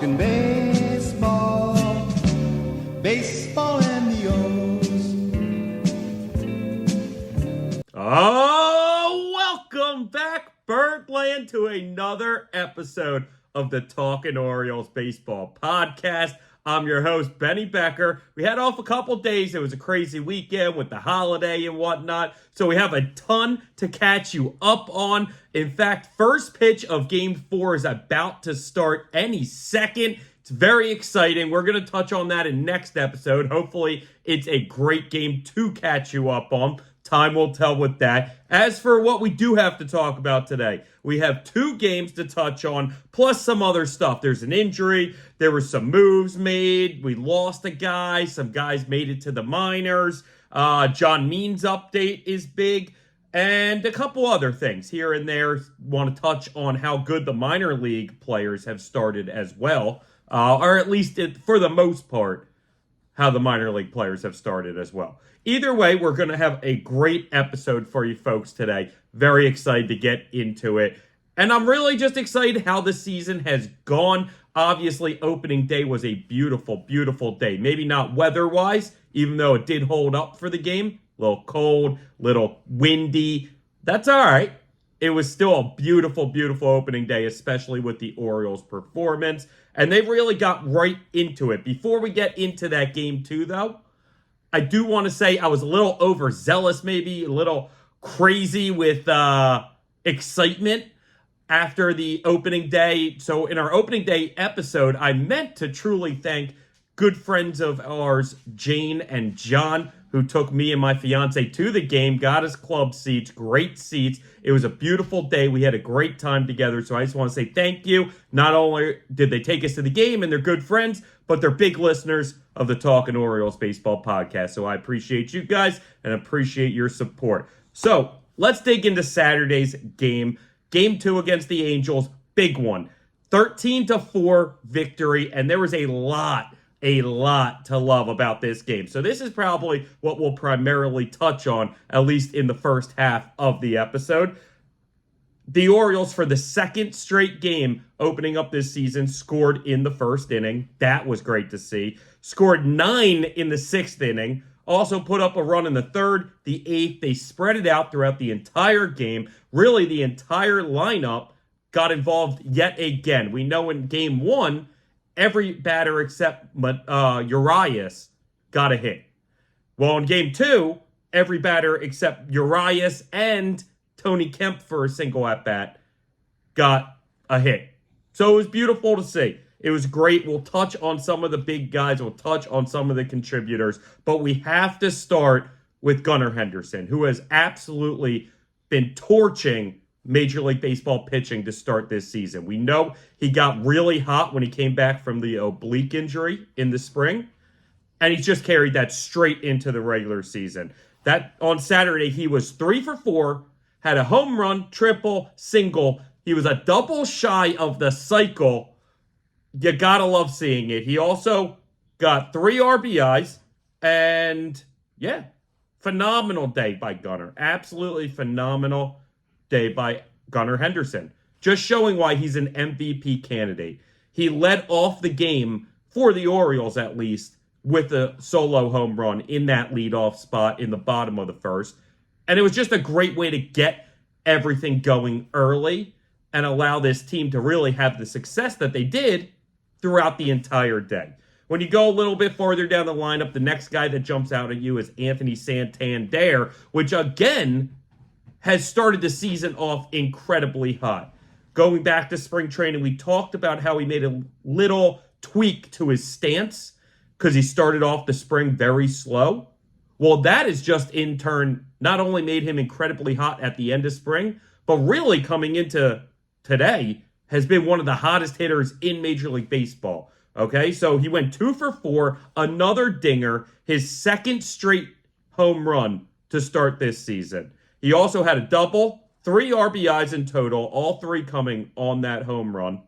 Talking baseball, baseball and the O's. Oh, welcome back, Birdland, to another episode of the Talkin Orioles Baseball Podcast. I'm your host, Benny Becker. We had off a couple days. It was a crazy weekend with the holiday and whatnot. So we have a ton to catch you up on. In fact, first pitch of Game 4 is about to start any second. It's very exciting. We're going to touch on that in next episode. Hopefully, it's a great game to catch you up on. Time will tell with that. As for what we do have to talk about today, we have 2 games to touch on, plus some other stuff. There's an injury. There were some moves made. We lost a guy. Some guys made it to the minors. John Means update is big. And a couple other things here and there. Want to touch on how good the minor league players have started as well. Or at least for the most part, how the minor league players have started as well. Either way, we're going to have a great episode for you folks today. Very excited to get into it. And I'm really just excited how the season has gone. Obviously, opening day was a beautiful, beautiful day. Maybe not weather-wise, even though it did hold up for the game. A little cold, little windy. That's all right. It was still a beautiful, beautiful opening day, especially with the Orioles' performance. And they really got right into it. Before we get into that game 2, though, I do want to say I was a little overzealous, maybe a little crazy with excitement after the opening day. So in our opening day episode, I meant to truly thank good friends of ours, Jane and John, who took me and my fiance to the game, got us club seats, great seats. It was a beautiful day. We had a great time together. So I just want to say thank you. Not only did they take us to the game and they're good friends, but they're big listeners of the Talkin Orioles Baseball Podcast. So I appreciate you guys and appreciate your support. So let's dig into Saturday's game. Game 2 against the Angels, big one. 13-4 victory, and there was a lot to love about this game. So this is probably what we'll primarily touch on, at least in the first half of the episode. The Orioles, for the second straight game opening up this season, scored in the first inning. That was great to see. Scored 9 in the 6th inning. Also put up a run in the 3rd, the 8th. They spread it out throughout the entire game. Really, the entire lineup got involved yet again. We know in Game 1, every batter except Urias got a hit. Well, in Game 2, every batter except Urias and Tony Kemp for a single at-bat got a hit. So it was beautiful to see. It was great. We'll touch on some of the big guys. We'll touch on some of the contributors. But we have to start with Gunnar Henderson, who has absolutely been torching Major League Baseball pitching to start this season. We know he got really hot when he came back from the oblique injury in the spring, and he's just carried that straight into the regular season. That on Saturday, he was 3 for 4, had a home run, triple, single. He was a double shy of the cycle. You gotta love seeing it. He also got 3 RBIs, and yeah, phenomenal day by Gunnar. Absolutely phenomenal day by Gunnar Henderson. Just showing why he's an MVP candidate. He led off the game, for the Orioles at least, with a solo home run in that leadoff spot in the bottom of the first. And it was just a great way to get everything going early and allow this team to really have the success that they did throughout the entire day. When you go a little bit farther down the lineup, the next guy that jumps out at you is Anthony Santander, which again has started the season off incredibly hot. Going back to spring training, we talked about how he made a little tweak to his stance because he started off the spring very slow. Well, that has just in turn not only made him incredibly hot at the end of spring, but really coming into today has been one of the hottest hitters in Major League Baseball. Okay, so he went 2 for 4, another dinger, his second straight home run to start this season. He also had a double, 3 RBIs in total, all 3 coming on that home run.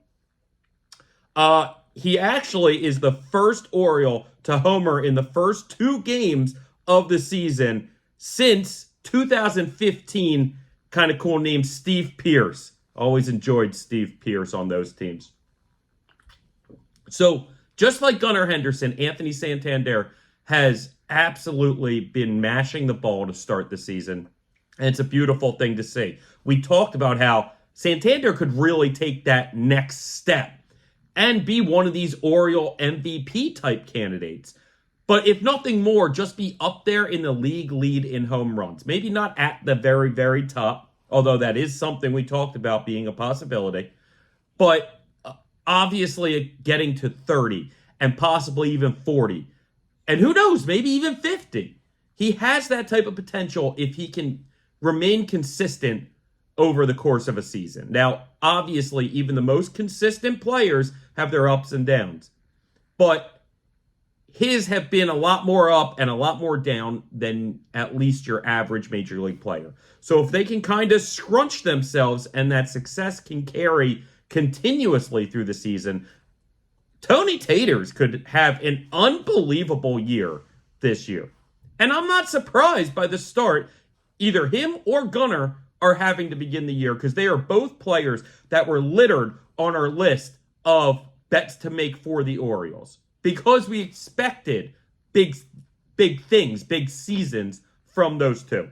He actually is the first Oriole to homer in the first 2 games of the season since 2015. Kind of cool name, Steve Pearce. Always enjoyed Steve Pearce on those teams. So just like Gunnar Henderson, Anthony Santander has absolutely been mashing the ball to start the season. And it's a beautiful thing to see. We talked about how Santander could really take that next step and be one of these Oriole MVP type candidates. But if nothing more, just be up there in the league lead in home runs. Maybe not at the very, very top, although that is something we talked about being a possibility. But obviously getting to 30 and possibly even 40. And who knows, maybe even 50. He has that type of potential if he can remain consistent over the course of a season. Now, obviously, even the most consistent players have their ups and downs. But his have been a lot more up and a lot more down than at least your average major league player. So if they can kind of scrunch themselves and that success can carry continuously through the season, Tony Taters could have an unbelievable year this year. And I'm not surprised by the start either him or Gunnar are having to begin the year, because they are both players that were littered on our list of bets to make for the Orioles, because we expected big things, big seasons from those two.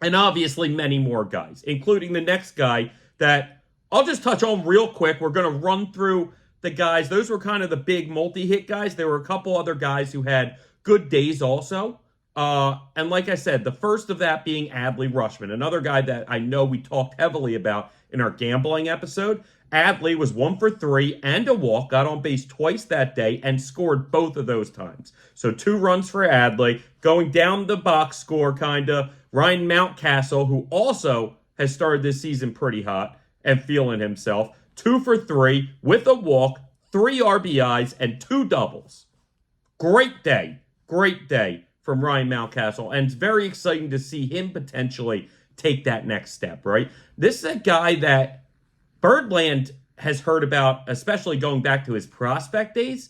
And obviously many more guys, including the next guy that I'll just touch on real quick. We're going to run through the guys. Those were kind of the big multi-hit guys. There were a couple other guys who had good days also. And like I said, the first of that being Adley Rutschman, another guy that I know we talked heavily about in our gambling episode. Adley was 1 for 3 and a walk, got on base twice that day, and scored both of those times. So 2 runs for Adley. Going down the box score, kind of, Ryan Mountcastle, who also has started this season pretty hot and feeling himself. 2 for 3 with a walk, 3 RBIs, and 2 doubles. Great day from Ryan Mountcastle, and it's very exciting to see him potentially take that next step, right? This is a guy that Birdland has heard about, especially going back to his prospect days,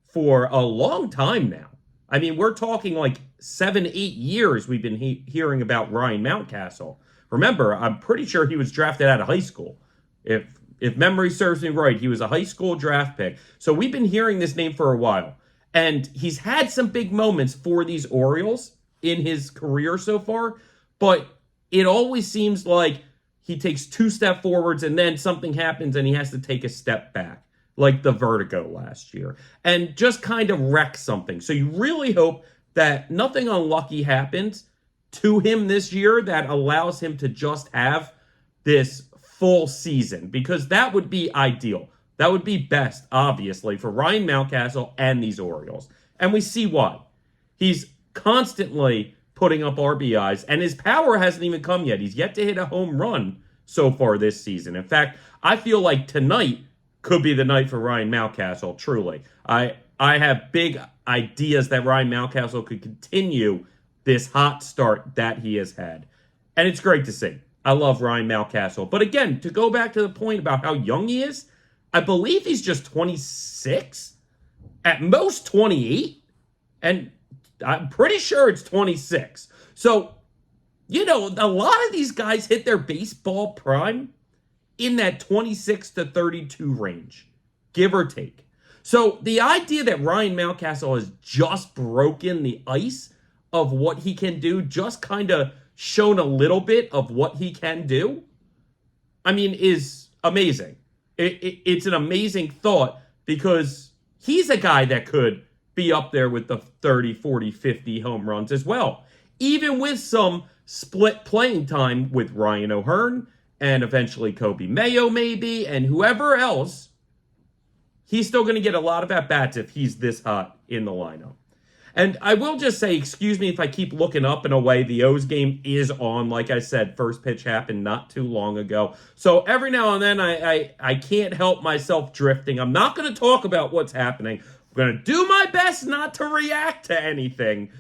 for a long time now. I mean, we're talking like 7-8 years we've been hearing about Ryan Mountcastle. Remember, I'm pretty sure he was drafted out of high school. If memory serves me right, he was a high school draft pick. So we've been hearing this name for a while. And he's had some big moments for these Orioles in his career so far, but it always seems like he takes 2 steps forwards and then something happens and he has to take a step back, like the vertigo last year, and just kind of wreck something. So you really hope that nothing unlucky happens to him this year that allows him to just have this full season, because that would be ideal. That would be best, obviously, for Ryan Mountcastle and these Orioles. And we see why. He's constantly putting up RBIs, and his power hasn't even come yet. He's yet to hit a home run so far this season. In fact, I feel like tonight could be the night for Ryan Mountcastle, truly. I have big ideas that Ryan Mountcastle could continue this hot start that he has had. And it's great to see. I love Ryan Mountcastle. But again, to go back to the point about how young he is, I believe he's just 26, at most 28, and I'm pretty sure it's 26. So, you know, a lot of these guys hit their baseball prime in that 26 to 32 range, give or take. So the idea that Ryan Mountcastle has just broken the ice of what he can do, just kind of shown a little bit of what he can do, I mean, is amazing. It's an amazing thought, because he's a guy that could be up there with the 30, 40, 50 home runs as well. Even with some split playing time with Ryan O'Hearn and eventually Kobe Mayo maybe, and whoever else, he's still going to get a lot of at-bats if he's this hot in the lineup. And I will just say, excuse me if I keep looking up and away, the O's game is on. Like I said, first pitch happened not too long ago. So every now and then I can't help myself drifting. I'm not going to talk about what's happening. I'm going to do my best not to react to anything,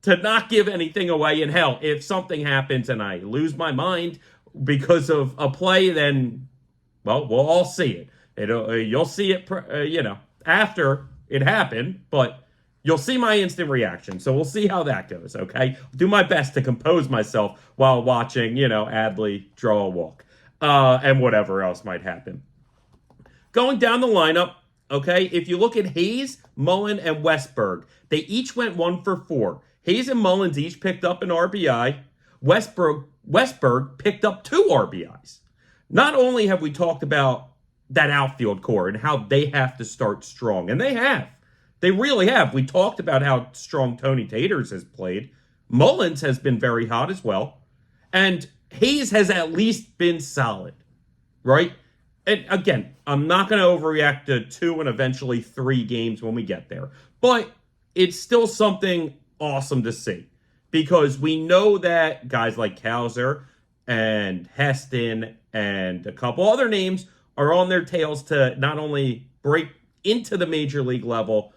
to not give anything away. And hell, if something happens and I lose my mind because of a play, then, well, we'll all see it. You'll see it, after it happened, but you'll see my instant reaction. So we'll see how that goes, okay? I'll do my best to compose myself while watching, Adley draw a walk, and whatever else might happen. Going down the lineup, okay? If you look at Hayes, Mullen, and Westberg, they each went 1 for 4. Hayes and Mullins each picked up an RBI. Westberg picked up 2 RBIs. Not only have we talked about that outfield core and how they have to start strong, and they have. They really have. We talked about how strong Tony Taters has played. Mullins has been very hot as well. And Hayes has at least been solid, right? And again, I'm not going to overreact to 2 and eventually 3 games when we get there. But it's still something awesome to see. Because we know that guys like Cowser and Heston and a couple other names are on their tails to not only break into the major league level,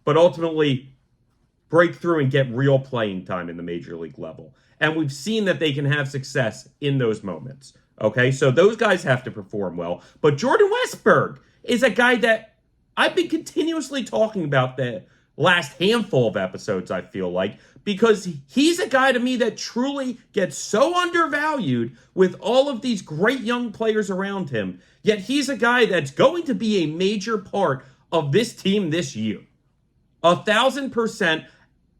but ultimately break through and get real playing time in the major league level. And we've seen that they can have success in those moments. Okay, so those guys have to perform well. But Jordan Westberg is a guy that I've been continuously talking about the last handful of episodes, I feel like, because he's a guy to me that truly gets so undervalued with all of these great young players around him. Yet he's a guy that's going to be a major part of this team this year. 1,000%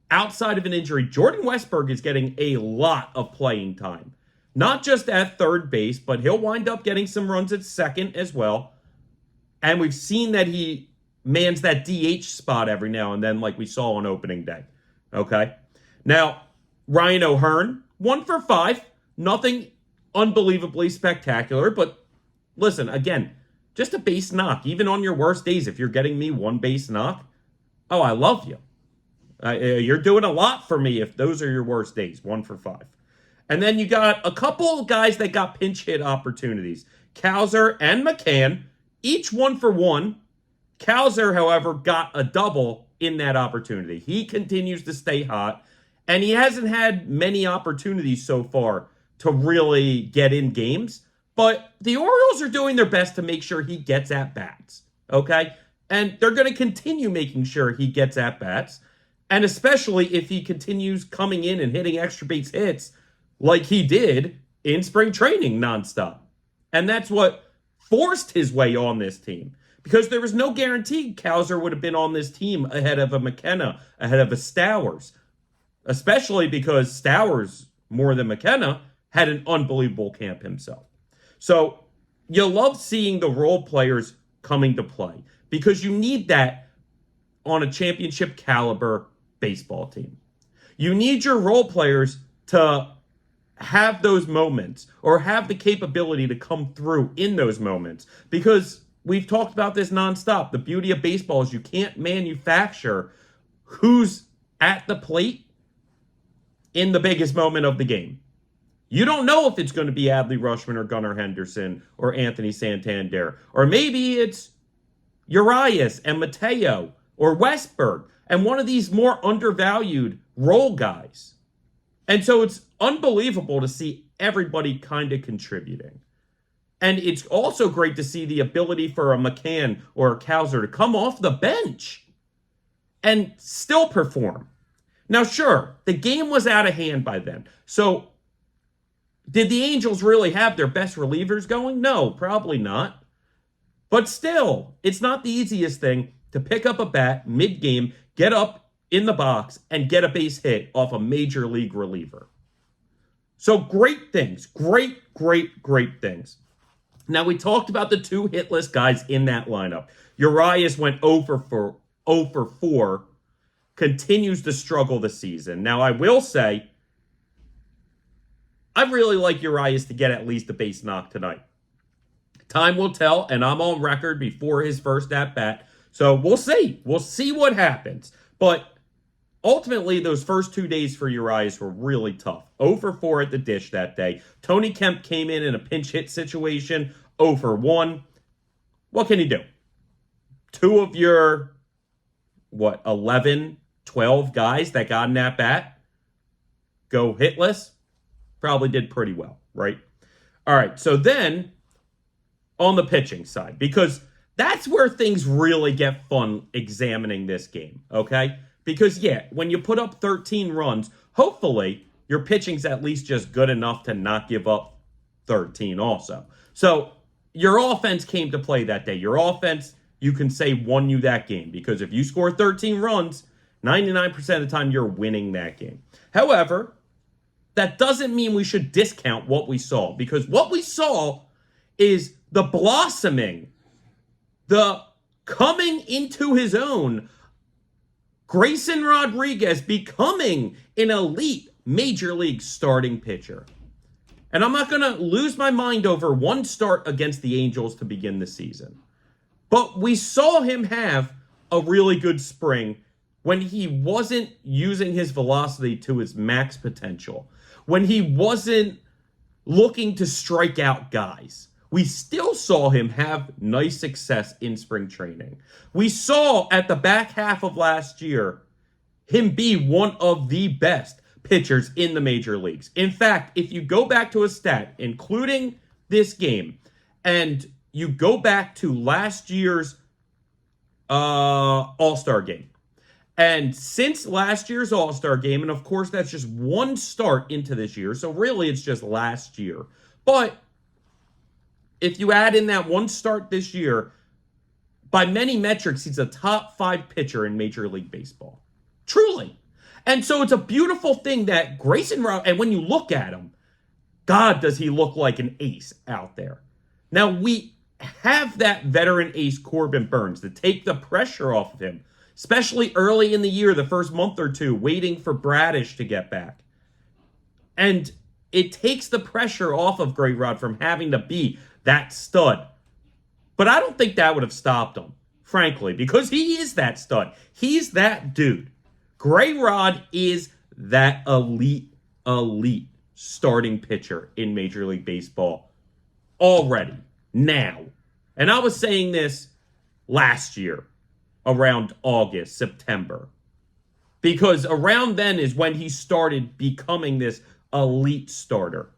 outside of an injury. Jordan Westberg is getting a lot of playing time. Not just at third base, but he'll wind up getting some runs at second as well. And we've seen that he mans that DH spot every now and then, like we saw on opening day. Okay? Now, Ryan O'Hearn, 1 for 5. Nothing unbelievably spectacular, but listen, again, just a base knock. Even on your worst days, if you're getting me 1 base knock, oh, I love you. You're doing a lot for me if those are your worst days, 1 for 5. And then you got a couple of guys that got pinch hit opportunities. Cowser and McCann, each 1 for 1. Cowser, however, got a double in that opportunity. He continues to stay hot, and he hasn't had many opportunities so far to really get in games. But the Orioles are doing their best to make sure he gets at-bats, okay? And they're going to continue making sure he gets at-bats, and especially if he continues coming in and hitting extra base hits like he did in spring training nonstop. And that's what forced his way on this team. Because there was no guarantee Cowser would have been on this team ahead of a McKenna, ahead of a Stowers. Especially because Stowers, more than McKenna, had an unbelievable camp himself. So you love seeing the role players coming to play. Because you need that on a championship caliber baseball team. You need your role players to have those moments or have the capability to come through in those moments. Because we've talked about this nonstop. The beauty of baseball is you can't manufacture who's at the plate in the biggest moment of the game. You don't know if it's going to be Adley Rutschman or Gunnar Henderson or Anthony Santander. Or maybe it's Urias and Mateo or Westberg and one of these more undervalued role guys. And so it's unbelievable to see everybody kind of contributing. And it's also great to see the ability for a McCann or a Cowser to come off the bench and still perform. Now, sure, the game was out of hand by then. So did the Angels really have their best relievers going? No, probably not. But still, it's not the easiest thing to pick up a bat mid-game, get up in the box, and get a base hit off a major league reliever. So great things. Great things. Now, we talked about the 2 hitless guys in that lineup. Urias went 0 for 4, continues to struggle this season. Now, I will say, I really like Urias to get at least a base knock tonight. Time will tell, and I'm on record before his first at-bat. So we'll see. We'll see what happens. But ultimately, those first 2 days for Urias were really tough. 0 for 4 at the dish that day. Tony Kemp came in a pinch hit situation. 0 for 1. What can you do? 2 of your, 11, 12 guys that got an at-bat go hitless? Probably did pretty well, right? All right, so then on the pitching side, because that's where things really get fun examining this game, okay? Because, yeah, when you put up 13 runs, hopefully your pitching's at least just good enough to not give up 13 also. So your offense came to play that day. Your offense, you can say won you that game. Because if you score 13 runs, 99% of the time you're winning that game. However, that doesn't mean we should discount what we saw. Because what we saw is the blossoming, the coming into his own, Grayson Rodriguez becoming an elite major league starting pitcher. And I'm not going to lose my mind over one start against the Angels to begin the season. But we saw him have a really good spring when he wasn't using his velocity to his max potential, when he wasn't looking to strike out guys. We still saw him have nice success in spring training. We saw at the back half of last year him be one of the best pitchers in the major leagues. In fact, if you go back to a stat, including this game, and you go back to last year's All-Star game, and since last year's All-Star game, and of course that's just one start into this year, so really it's just last year. But if you add in that one start this year, by many metrics, he's a top 5 pitcher in Major League Baseball. Truly. And so it's a beautiful thing that Grayson Rodriguez, and when you look at him, God, does he look like an ace out there. Now, we have that veteran ace, Corbin Burnes, to take the pressure off of him, especially early in the year, the first month or two, waiting for Bradish to get back. And it takes the pressure off of Gray Rod from having to be that stud. But I don't think that would have stopped him, frankly, because he is that stud. He's that dude. Gray Rod is that elite starting pitcher in Major League Baseball already, now. And I was saying this last year, around August, September, because around then is when he started becoming this elite starter.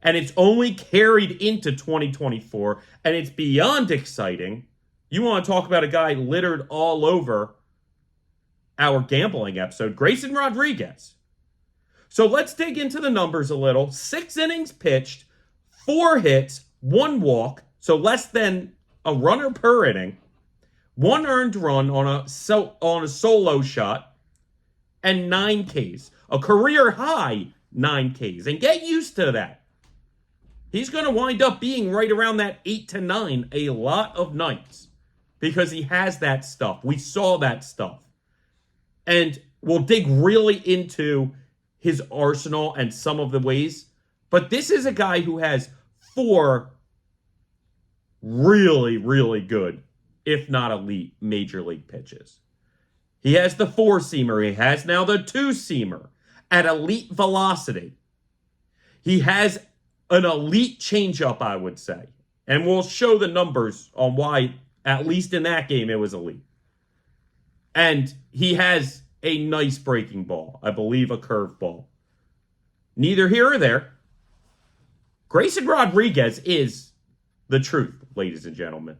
And it's only carried into 2024, and it's beyond exciting. You want to talk about a guy littered all over our gambling episode, Grayson Rodriguez. So let's dig into the numbers a little. 6 innings pitched, 4 hits, 1 walk, so less than a runner per inning, 1 earned run on a solo shot, and 9 Ks. A career high 9 Ks. And get used to that. He's going to wind up being right around that 8 to 9 a lot of nights because he has that stuff. We saw that stuff. And we'll dig really into his arsenal and some of the ways. But this is a guy who has 4 really, really good, if not elite, major league pitches. He has the 4-seamer. He has now the 2-seamer at elite velocity. He has an elite changeup, I would say. And we'll show the numbers on why, at least in that game, it was elite. And he has a nice breaking ball. I believe a curveball. Neither here or there. Grayson Rodriguez is the truth, ladies and gentlemen.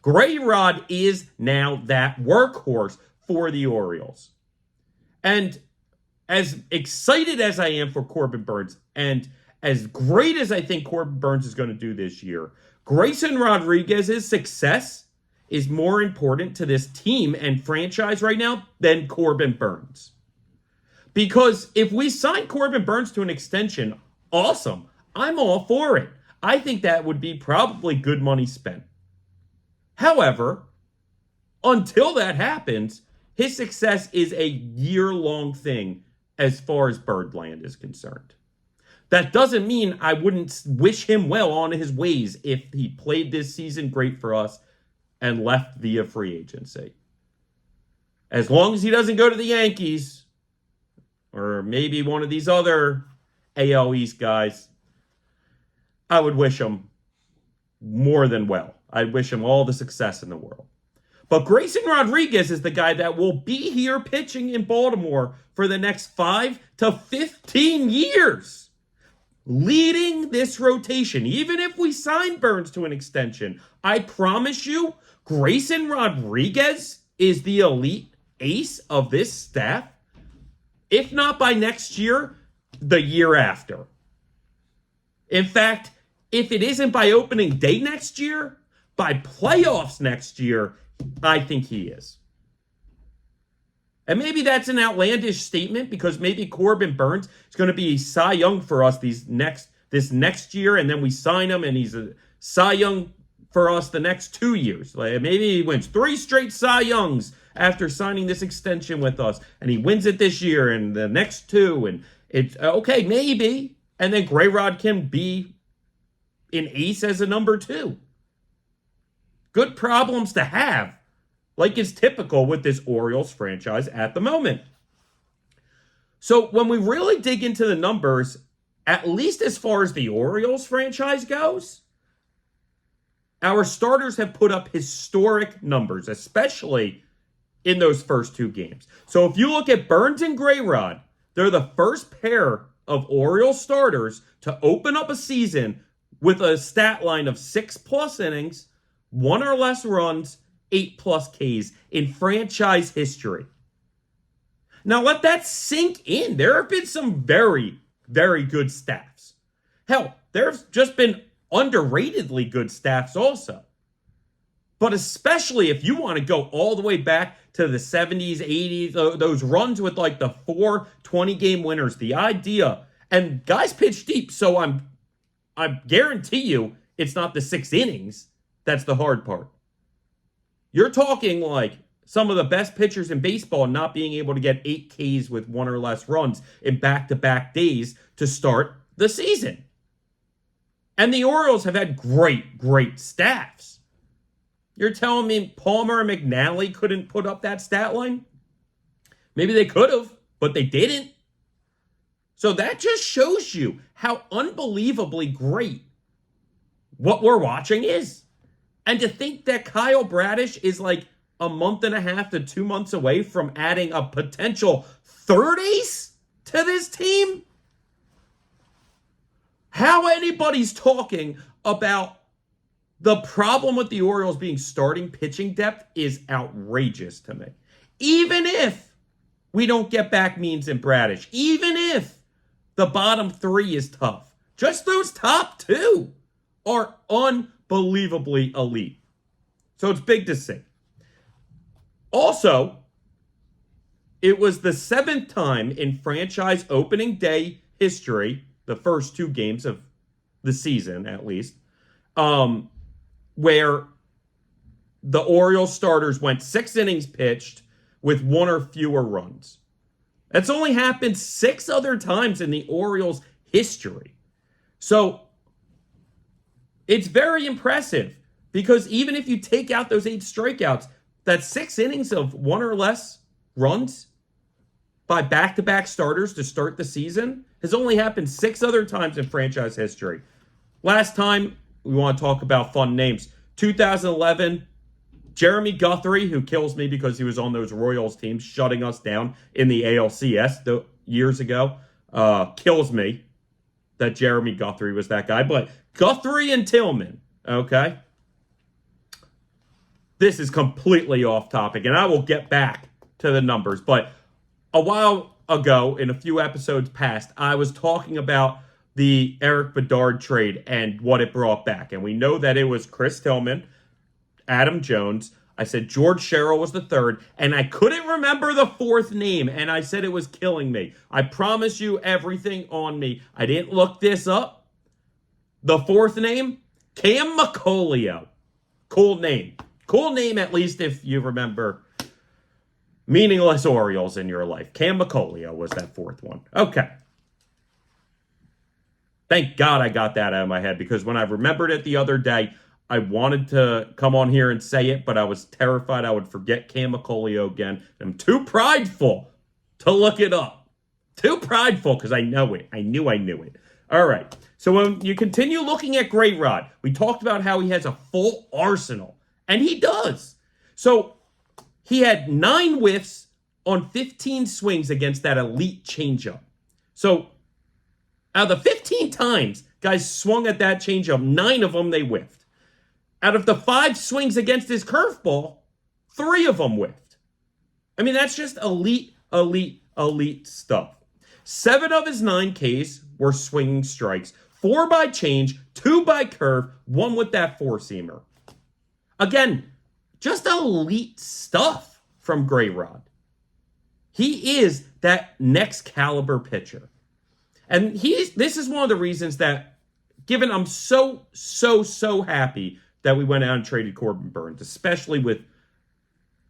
Gray Rod is now that workhorse for the Orioles. And as excited as I am for Corbin Burnes, and as great as I think Corbin Burnes is going to do this year, Grayson Rodriguez's success is more important to this team and franchise right now than Corbin Burnes. Because if we sign Corbin Burnes to an extension, awesome. I'm all for it. I think that would be probably good money spent. However, until that happens, his success is a year-long thing as far as Birdland is concerned. That doesn't mean I wouldn't wish him well on his ways if he played this season great for us and left via free agency. As long as he doesn't go to the Yankees or maybe one of these other AL East guys, I would wish him more than well. I'd wish him all the success in the world. But Grayson Rodriguez is the guy that will be here pitching in Baltimore for the next 5 to 15 years, leading this rotation. Even if we sign Burnes to an extension, I promise you, Grayson Rodriguez is the elite ace of this staff. If not by next year, the year after. In fact, if it isn't by opening day next year, by playoffs next year, I think he is. And maybe that's an outlandish statement because maybe Corbin Burnes is going to be a Cy Young for us this next year, and then we sign him and he's a Cy Young for us the next 2 years. Like maybe he wins 3 straight Cy Youngs after signing this extension with us, and he wins it this year and the next 2, and it's okay, maybe. And then Greyrod can be an ace as a number 2. Good problems to have, like is typical with this Orioles franchise at the moment. So when we really dig into the numbers, at least as far as the Orioles franchise goes, our starters have put up historic numbers, especially in those first 2 games. So if you look at Burnes and Greyrod, they're the first pair of Orioles starters to open up a season with a stat line of 6+ innings, 1 or less runs, 8+ Ks in franchise history. Now let that sink in. There have been some very, very good staffs. Hell, there's just been underratedly good staffs also. But especially if you want to go all the way back to the 70s, 80s, those runs with like the 4 20-game winners, the idea, and guys pitch deep, so I guarantee you it's not the 6 innings that's the hard part. You're talking like some of the best pitchers in baseball not being able to get 8 Ks with 1 or less runs in back-to-back days to start the season. And the Orioles have had great, great staffs. You're telling me Palmer and McNally couldn't put up that stat line? Maybe they could have, but they didn't. So that just shows you how unbelievably great what we're watching is. And to think that Kyle Bradish is like a month and a half to 2 months away from adding a potential third ace to this team? How anybody's talking about the problem with the Orioles being starting pitching depth is outrageous to me. Even if we don't get back Means and Bradish, even if the bottom 3 is tough, just those top 2 are unbelievably elite. So it's big to see. Also, it was the 7th time in franchise opening day history, the first 2 games of the season at least, where the Orioles starters went 6 innings pitched with 1 or fewer runs. That's only happened 6 other times in the Orioles' history. So it's very impressive because even if you take out those 8 strikeouts, that's 6 innings of 1 or less runs by back-to-back starters to start the season has only happened 6 other times in franchise history. Last time, we want to talk about fun names. 2011, Jeremy Guthrie, who kills me because he was on those Royals teams shutting us down in the ALCS years ago. Kills me that Jeremy Guthrie was that guy. But Guthrie and Tillman, okay? This is completely off topic, and I will get back to the numbers. But a while ago, in a few episodes past, I was talking about the Eric Bedard trade and what it brought back. And we know that it was Chris Tillman, Adam Jones. I said George Sherrill was the 3rd, and I couldn't remember the 4th name, and I said it was killing me. I promise you everything on me. I didn't look this up. The 4th name, Cam McColio. Cool name. Cool name, at least if you remember meaningless Orioles in your life. Cam McColio was that 4th one. Okay. Thank God I got that out of my head, because when I remembered it the other day, I wanted to come on here and say it, but I was terrified I would forget Cam McColio again. I'm too prideful to look it up. Too prideful because I know it. I knew it. All right. So when you continue looking at Greyrod, we talked about how he has a full arsenal, and he does. So he had 9 whiffs on 15 swings against that elite changeup. So out of the 15 times guys swung at that changeup, 9 of them they whiffed. Out of the 5 swings against his curveball, 3 of them whiffed. I mean, that's just elite stuff. 7 of his 9 Ks were swinging strikes. 4 by change, 2 by curve, 1 with that 4-seamer. Again, just elite stuff from Gray Rod. He is that next caliber pitcher. And this is one of the reasons that, given I'm so happy that we went out and traded Corbin Burnes, especially with,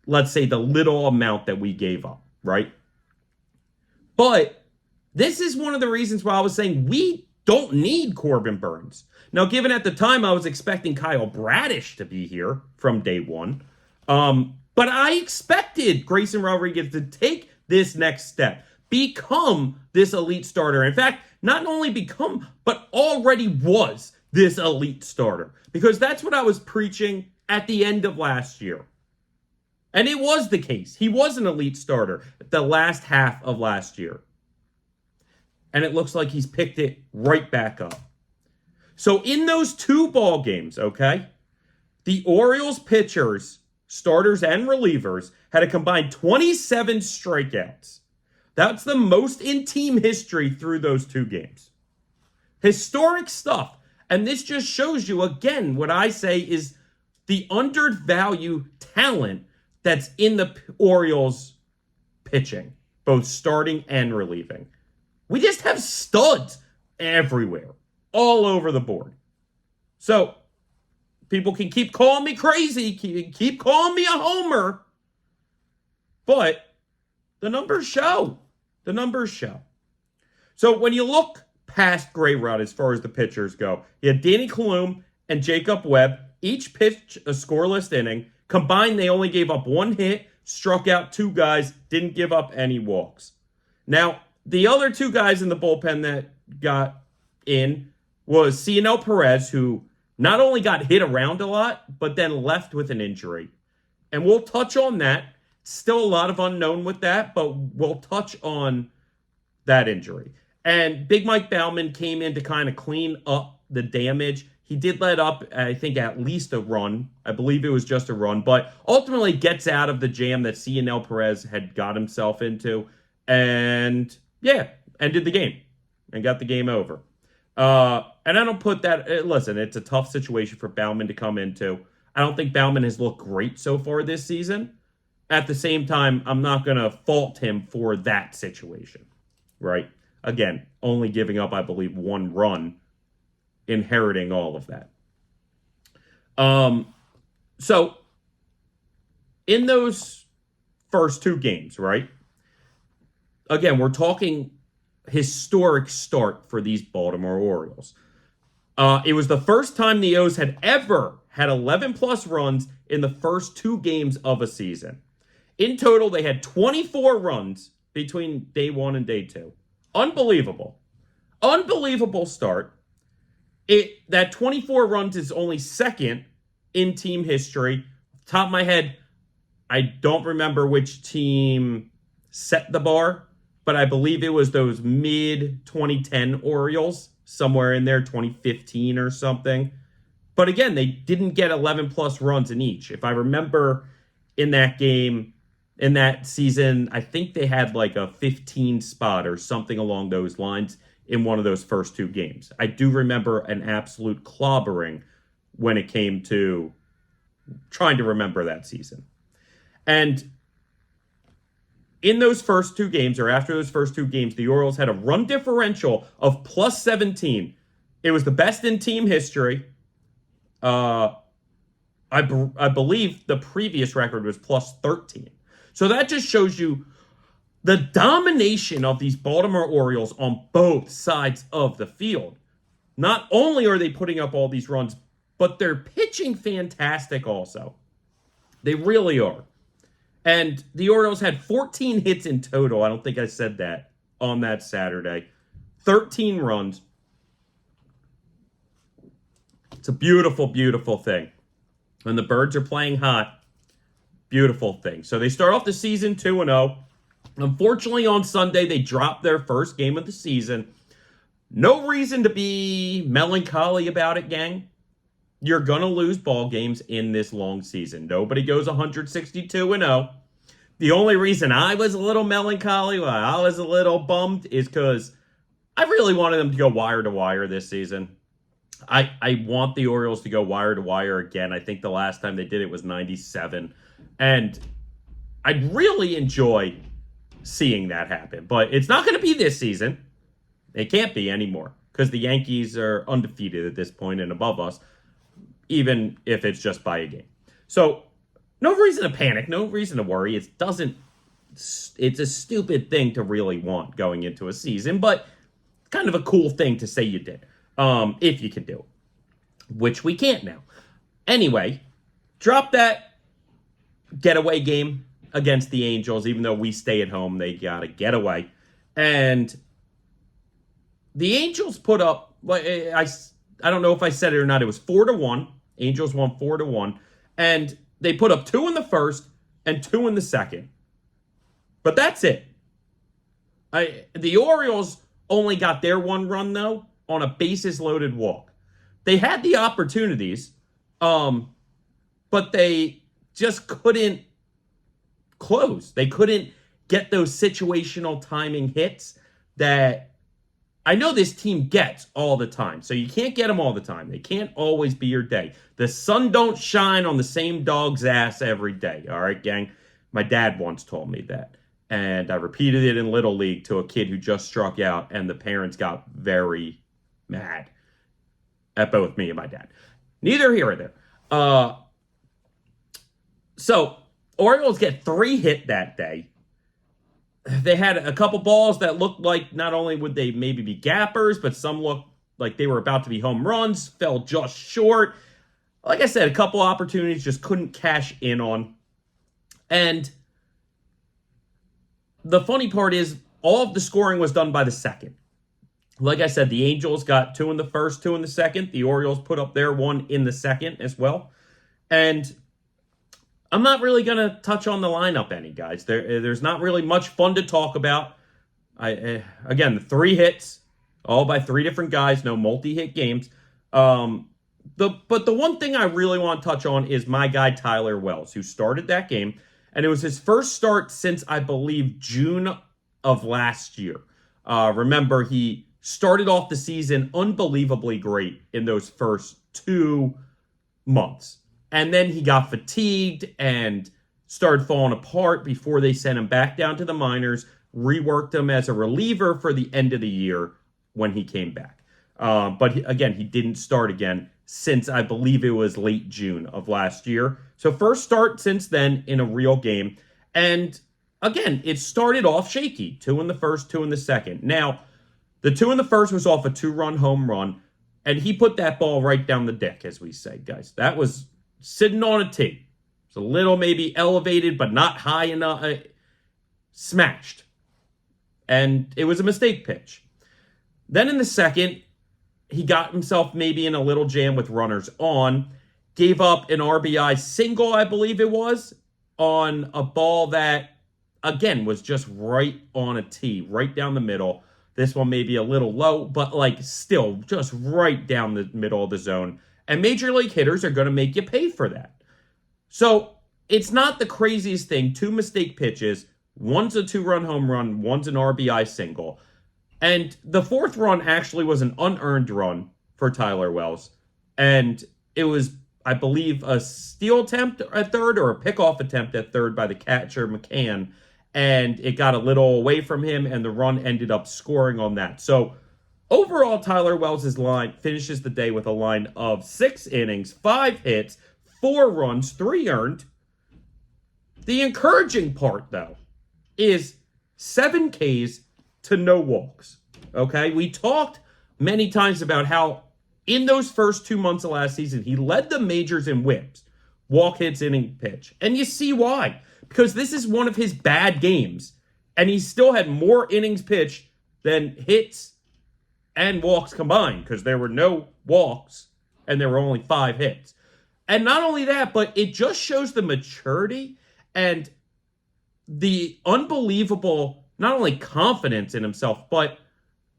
let's say, the little amount that we gave up, right? But this is one of the reasons why I was saying we don't need Corbin Burnes. Now, given at the time I was expecting Kyle Bradish to be here from day one, but I expected Grayson Rodriguez to take this next step, become this elite starter. In fact, not only become, but already was this elite starter. Because that's what I was preaching at the end of last year. And it was the case. He was an elite starter the last half of last year. And it looks like he's picked it right back up. So in those 2 ball games, okay, the Orioles pitchers, starters and relievers, had a combined 27 strikeouts. That's the most in team history through those 2 games. Historic stuff. And this just shows you, again, what I say is the undervalued talent that's in the Orioles pitching, both starting and relieving. We just have studs everywhere, all over the board. So, people can keep calling me crazy, keep calling me a homer, but the numbers show. The numbers show. So, when you look past Gray Rod as far as the pitchers go, you had Danny Kalum and Jacob Webb, each pitched a scoreless inning. Combined, they only gave up 1 hit, struck out 2 guys, didn't give up any walks. Now, the other 2 guys in the bullpen that got in was Cionel Perez, who not only got hit around a lot, but then left with an injury. And we'll touch on that. Still a lot of unknown with that, but we'll touch on that injury. And Big Mike Baumann came in to kind of clean up the damage. He did let up, I think, at least a run. I believe it was just a run, but ultimately gets out of the jam that Cionel Perez had got himself into. And, yeah, ended the game and got the game over. And I don't put that... Listen, it's a tough situation for Baumann to come into. I don't think Baumann has looked great so far this season. At the same time, I'm not going to fault him for that situation, right? Again, only giving up, I believe, 1 run, inheriting all of that. So, in those first 2 games, right? Again, we're talking historic start for these Baltimore Orioles. It was the first time the O's had ever had 11-plus runs in the first 2 games of a season. In total, they had 24 runs between day 1 and day 2. Unbelievable. Unbelievable start. That 24 runs is only second in team history. Top of my head, I don't remember which team set the bar, but I believe it was those mid-2010 Orioles, somewhere in there, 2015 or something. But again, they didn't get 11-plus runs in each. If I remember in that game, in that season, I think they had like a 15 spot or something along those lines in one of those first 2 games. I do remember an absolute clobbering when it came to trying to remember that season. And in those first 2 games, or after those first 2 games, the Orioles had a run differential of plus 17. It was the best in team history. I believe the previous record was plus 13. So that just shows you the domination of these Baltimore Orioles on both sides of the field. Not only are they putting up all these runs, but they're pitching fantastic also. They really are. And the Orioles had 14 hits in total. I don't think I said that on that Saturday. 13 runs. It's a beautiful, beautiful thing. When the Birds are playing hot, beautiful thing. So they start off the season 2-0. Unfortunately, on Sunday, they dropped their first game of the season. No reason to be melancholy about it, gang. You're going to lose ball games in this long season. Nobody goes 162-0. The only reason I was a little melancholy, why I was a little bummed, is because I really wanted them to go wire to wire this season. I want the Orioles to go wire to wire again. I think the last time they did it was 97. And I'd really enjoy seeing that happen. But it's not going to be this season. It can't be anymore because the Yankees are undefeated at this point and above us, even if it's just by a game. So no reason to panic, no reason to worry. It's a stupid thing to really want going into a season, but kind of a cool thing to say you did, if you can do it, which we can't now. Anyway, drop that getaway game against the Angels. Even though we stay at home, they got a getaway. And the Angels put up, I don't know if I said it or not, it was 4-1. Angels won 4-1. And they put up 2 in the first and 2 in the second. But that's it. The Orioles only got their 1 run, though, on a bases-loaded walk. They had the opportunities, but they just couldn't close. They couldn't get those situational timing hits that I know this team gets all the time. So you can't get them all the time. They can't always be your day. The sun don't shine on the same dog's ass every day. All right, gang? My dad once told me that. And I repeated it in Little League to a kid who just struck out, and the parents got very mad at both me and my dad. Neither here or there. So, Orioles get 3 hit that day. They had a couple balls that looked like not only would they maybe be gappers, but some looked like they were about to be home runs, fell just short. Like I said, a couple opportunities just couldn't cash in on. And the funny part is all of the scoring was done by the second. Like I said, the Angels got 2 in the first, 2 in the second. The Orioles put up their 1 in the second as well. And I'm not really going to touch on the lineup any, guys. There's not really much fun to talk about. Again, the 3 hits, all by 3 different guys, no multi-hit games. But the one thing I really want to touch on is my guy Tyler Wells, who started that game. And it was his first start since, I believe, June of last year. Remember, he started off the season unbelievably great in those first 2 months. And then he got fatigued and started falling apart before they sent him back down to the minors, reworked him as a reliever for the end of the year when he came back. But he didn't start again since I believe it was late June of last year. So first start since then in a real game. And again, it started off shaky. 2 in the first, 2 in the second. Now, the 2 in the first was off a 2-run home run. And he put that ball right down the deck, as we say, guys. That was sitting on a tee. It's a little maybe elevated, but not high enough. Smashed. And it was a mistake pitch. Then in the second, he got himself maybe in a little jam with runners on. Gave up an RBI single, I believe it was, on a ball that, again, was just right on a tee, right down the middle. This one may be a little low, but still just right down the middle of the zone. And major league hitters are going to make you pay for that. So it's not the craziest thing. 2 mistake pitches. One's a 2-run home run. One's an RBI single. And the 4th run actually was an unearned run for Tyler Wells. And it was, I believe, a steal attempt at third or a pickoff attempt at third by the catcher, McCann. And it got a little away from him, and the run ended up scoring on that. So overall, Tyler Wells' line finishes the day with a line of 6 innings, 5 hits, 4 runs, 3 earned. The encouraging part, though, is 7 Ks to no walks. Okay? We talked many times about how in those first 2 months of last season, he led the majors in whips, walk hits, inning pitch. And you see why. Because this is one of his bad games. And he still had more innings pitched than hits and walks combined. Because there were no walks and there were only 5 hits. And not only that, but it just shows the maturity and the unbelievable, not only confidence in himself, but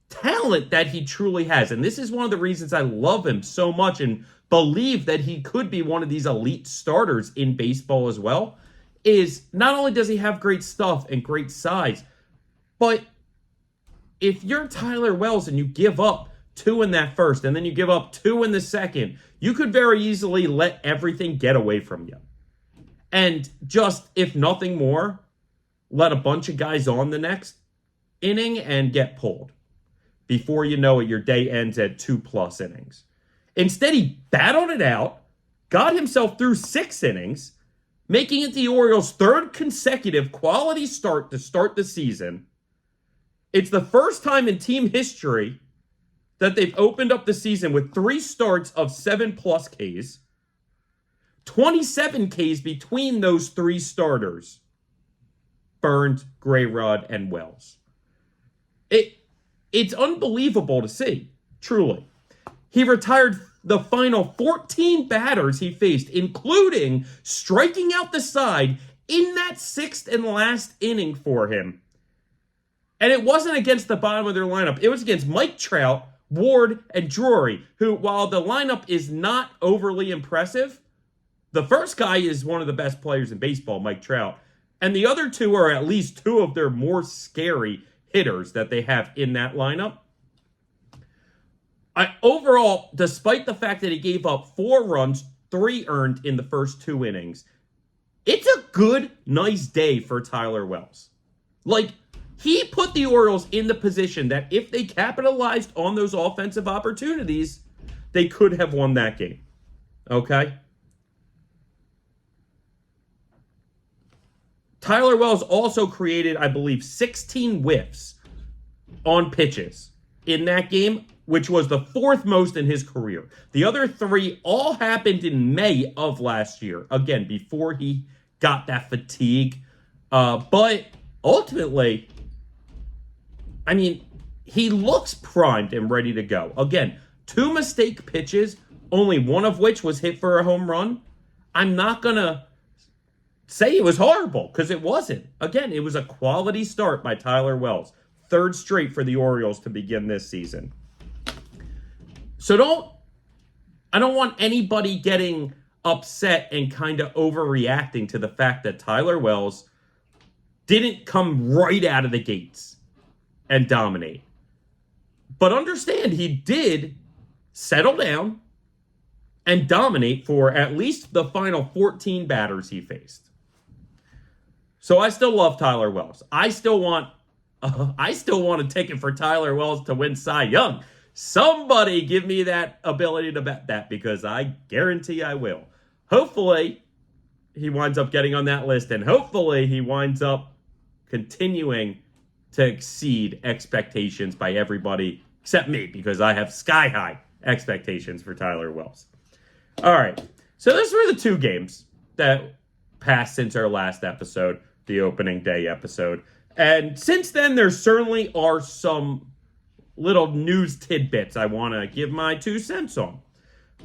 talent that he truly has. And this is one of the reasons I love him so much and believe that he could be one of these elite starters in baseball as well, is not only does he have great stuff and great size, but if you're Tyler Wells and you give up 2 in that first, and then you give up 2 in the second, you could very easily let everything get away from you. And just, if nothing more, let a bunch of guys on the next inning and get pulled. Before you know it, your day ends at 2+ innings. Instead, he battled it out, got himself through 6 innings, making it the Orioles' 3rd consecutive quality start to start the season. It's the first time in team history that they've opened up the season with 3 starts of 7+ Ks, 27 Ks between those 3 starters, Burns, Grayrod, and Wells. It's unbelievable to see, truly. He retired the final 14 batters he faced, including striking out the side in that 6th and last inning for him. And it wasn't against the bottom of their lineup. It was against Mike Trout, Ward, and Drury, who, while the lineup is not overly impressive, the first guy is one of the best players in baseball, Mike Trout. And the other 2 are at least 2 of their more scary hitters that they have in that lineup. Overall, despite the fact that he gave up 4 runs, 3 earned in the first 2 innings, it's a good, nice day for Tyler Wells. Like, he put the Orioles in the position that if they capitalized on those offensive opportunities, they could have won that game. Okay? Tyler Wells also created, I believe, 16 whiffs on pitches in that game, which was the 4th most in his career. The other 3 all happened in May of last year. Again, before he got that fatigue. But ultimately, I mean, he looks primed and ready to go. Again, 2 mistake pitches, only one of which was hit for a home run. I'm not going to say it was horrible, because it wasn't. Again, it was a quality start by Tyler Wells. 3rd straight for the Orioles to begin this season. So I don't want anybody getting upset and kind of overreacting to the fact that Tyler Wells didn't come right out of the gates and dominate. But understand, he did settle down and dominate for at least the final 14 batters he faced. So I still love Tyler Wells. I still want a ticket for Tyler Wells to win Cy Young. Somebody give me that ability to bet that, because I guarantee I will. Hopefully, he winds up getting on that list, and hopefully he winds up continuing to exceed expectations by everybody except me, because I have sky-high expectations for Tyler Wells. All right, so those were the 2 games that passed since our last episode, the opening day episode. And since then, there certainly are some little news tidbits I want to give my 2 cents on.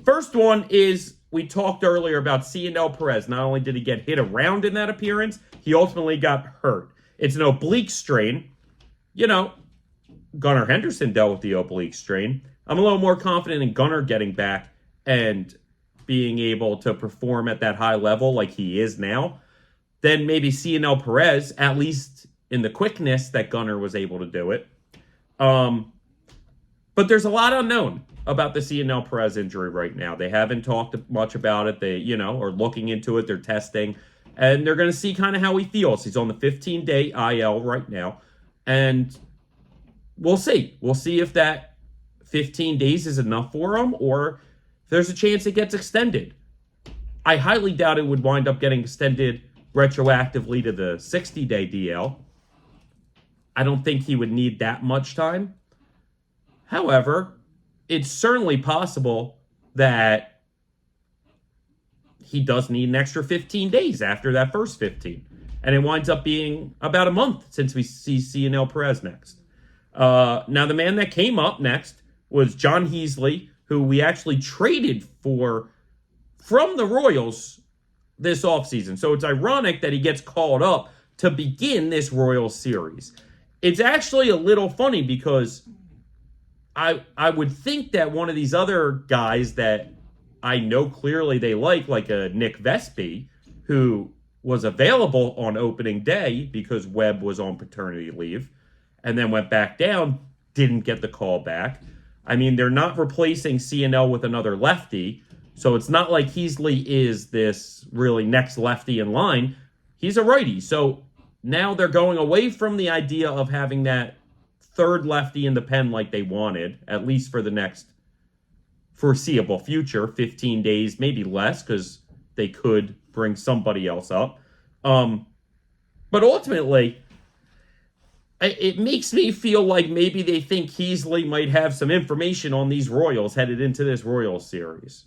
First one is, we talked earlier about Cionel Perez. Not only did he get hit around in that appearance, he ultimately got hurt. It's an oblique strain. You know, Gunnar Henderson dealt with the oblique strain. I'm a little more confident in Gunnar getting back and being able to perform at that high level like he is now than maybe Cionel Perez, at least in the quickness that Gunnar was able to do it. But there's a lot unknown about the Cionel Perez injury right now. They haven't talked much about it. They, are looking into it. They're testing. And they're going to see kind of how he feels. He's on the 15-day IL right now. And we'll see. We'll see if that 15 days is enough for him, or if there's a chance it gets extended. I highly doubt it would wind up getting extended retroactively to the 60-day DL. I don't think he would need that much time. However, it's certainly possible that he does need an extra 15 days after that first 15. And it winds up being about a month since we see Cionel Perez next. Now, the man that came up next was John Heasley, who we actually traded for from the Royals this offseason. So it's ironic that he gets called up to begin this Royals series. It's actually a little funny because I would think that one of these other guys that I know clearly they like a Nick Vespi, who was available on opening day because Webb was on paternity leave and then went back down, didn't get the call back. I mean, they're not replacing Cionel with another lefty, so it's not like Heasley is this really next lefty in line. He's a righty, so now they're going away from the idea of having that third lefty in the pen like they wanted, at least for the next foreseeable future, 15 days, maybe less, because they could bring somebody else up. But ultimately, it makes me feel like maybe they think Heasley might have some information on these Royals headed into this Royals series.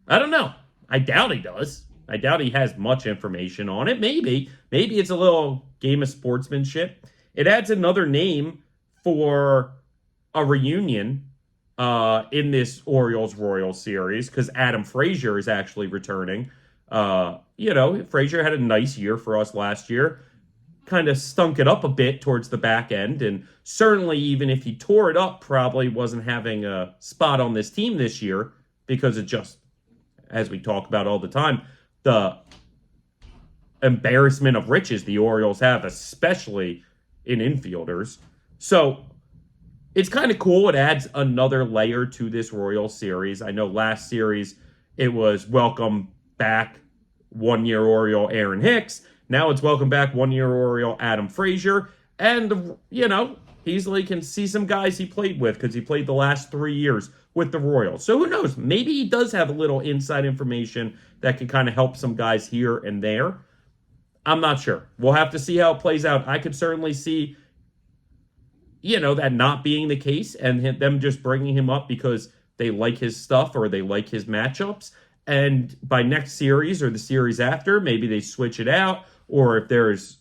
I don't know. I doubt he does. I doubt he has much information on it. Maybe it's a little game of sportsmanship. It adds another name for a reunion in this Orioles-Royals series because Adam Frazier is actually returning. Frazier had a nice year for us last year. Kind of stunk it up a bit towards the back end, and certainly even if he tore it up, probably wasn't having a spot on this team this year because it just, as we talk about all the time, the embarrassment of riches the Orioles have, especially in infielders. So it's kind of cool. It adds another layer to this Royals series. I know last series it was welcome back 1-year Oriole Aaron Hicks. Now it's welcome back 1-year Oriole Adam Frazier. And, Heasley can see some guys he played with because he played the last 3 years with the Royals. So who knows? Maybe he does have a little inside information that can kind of help some guys here and there. I'm not sure. We'll have to see how it plays out. I could certainly see, that not being the case and them just bringing him up because they like his stuff or they like his matchups. And by next series or the series after, maybe they switch it out. Or if there's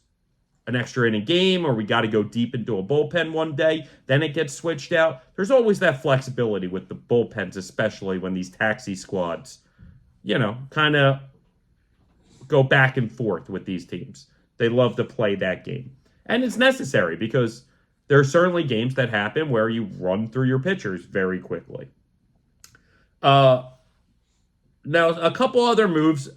an extra inning game or we got to go deep into a bullpen one day, then it gets switched out. There's always that flexibility with the bullpens, especially when these taxi squads, kind of go back and forth with these teams. They love to play that game. And it's necessary because there are certainly games that happen where you run through your pitchers very quickly. Now, a couple other moves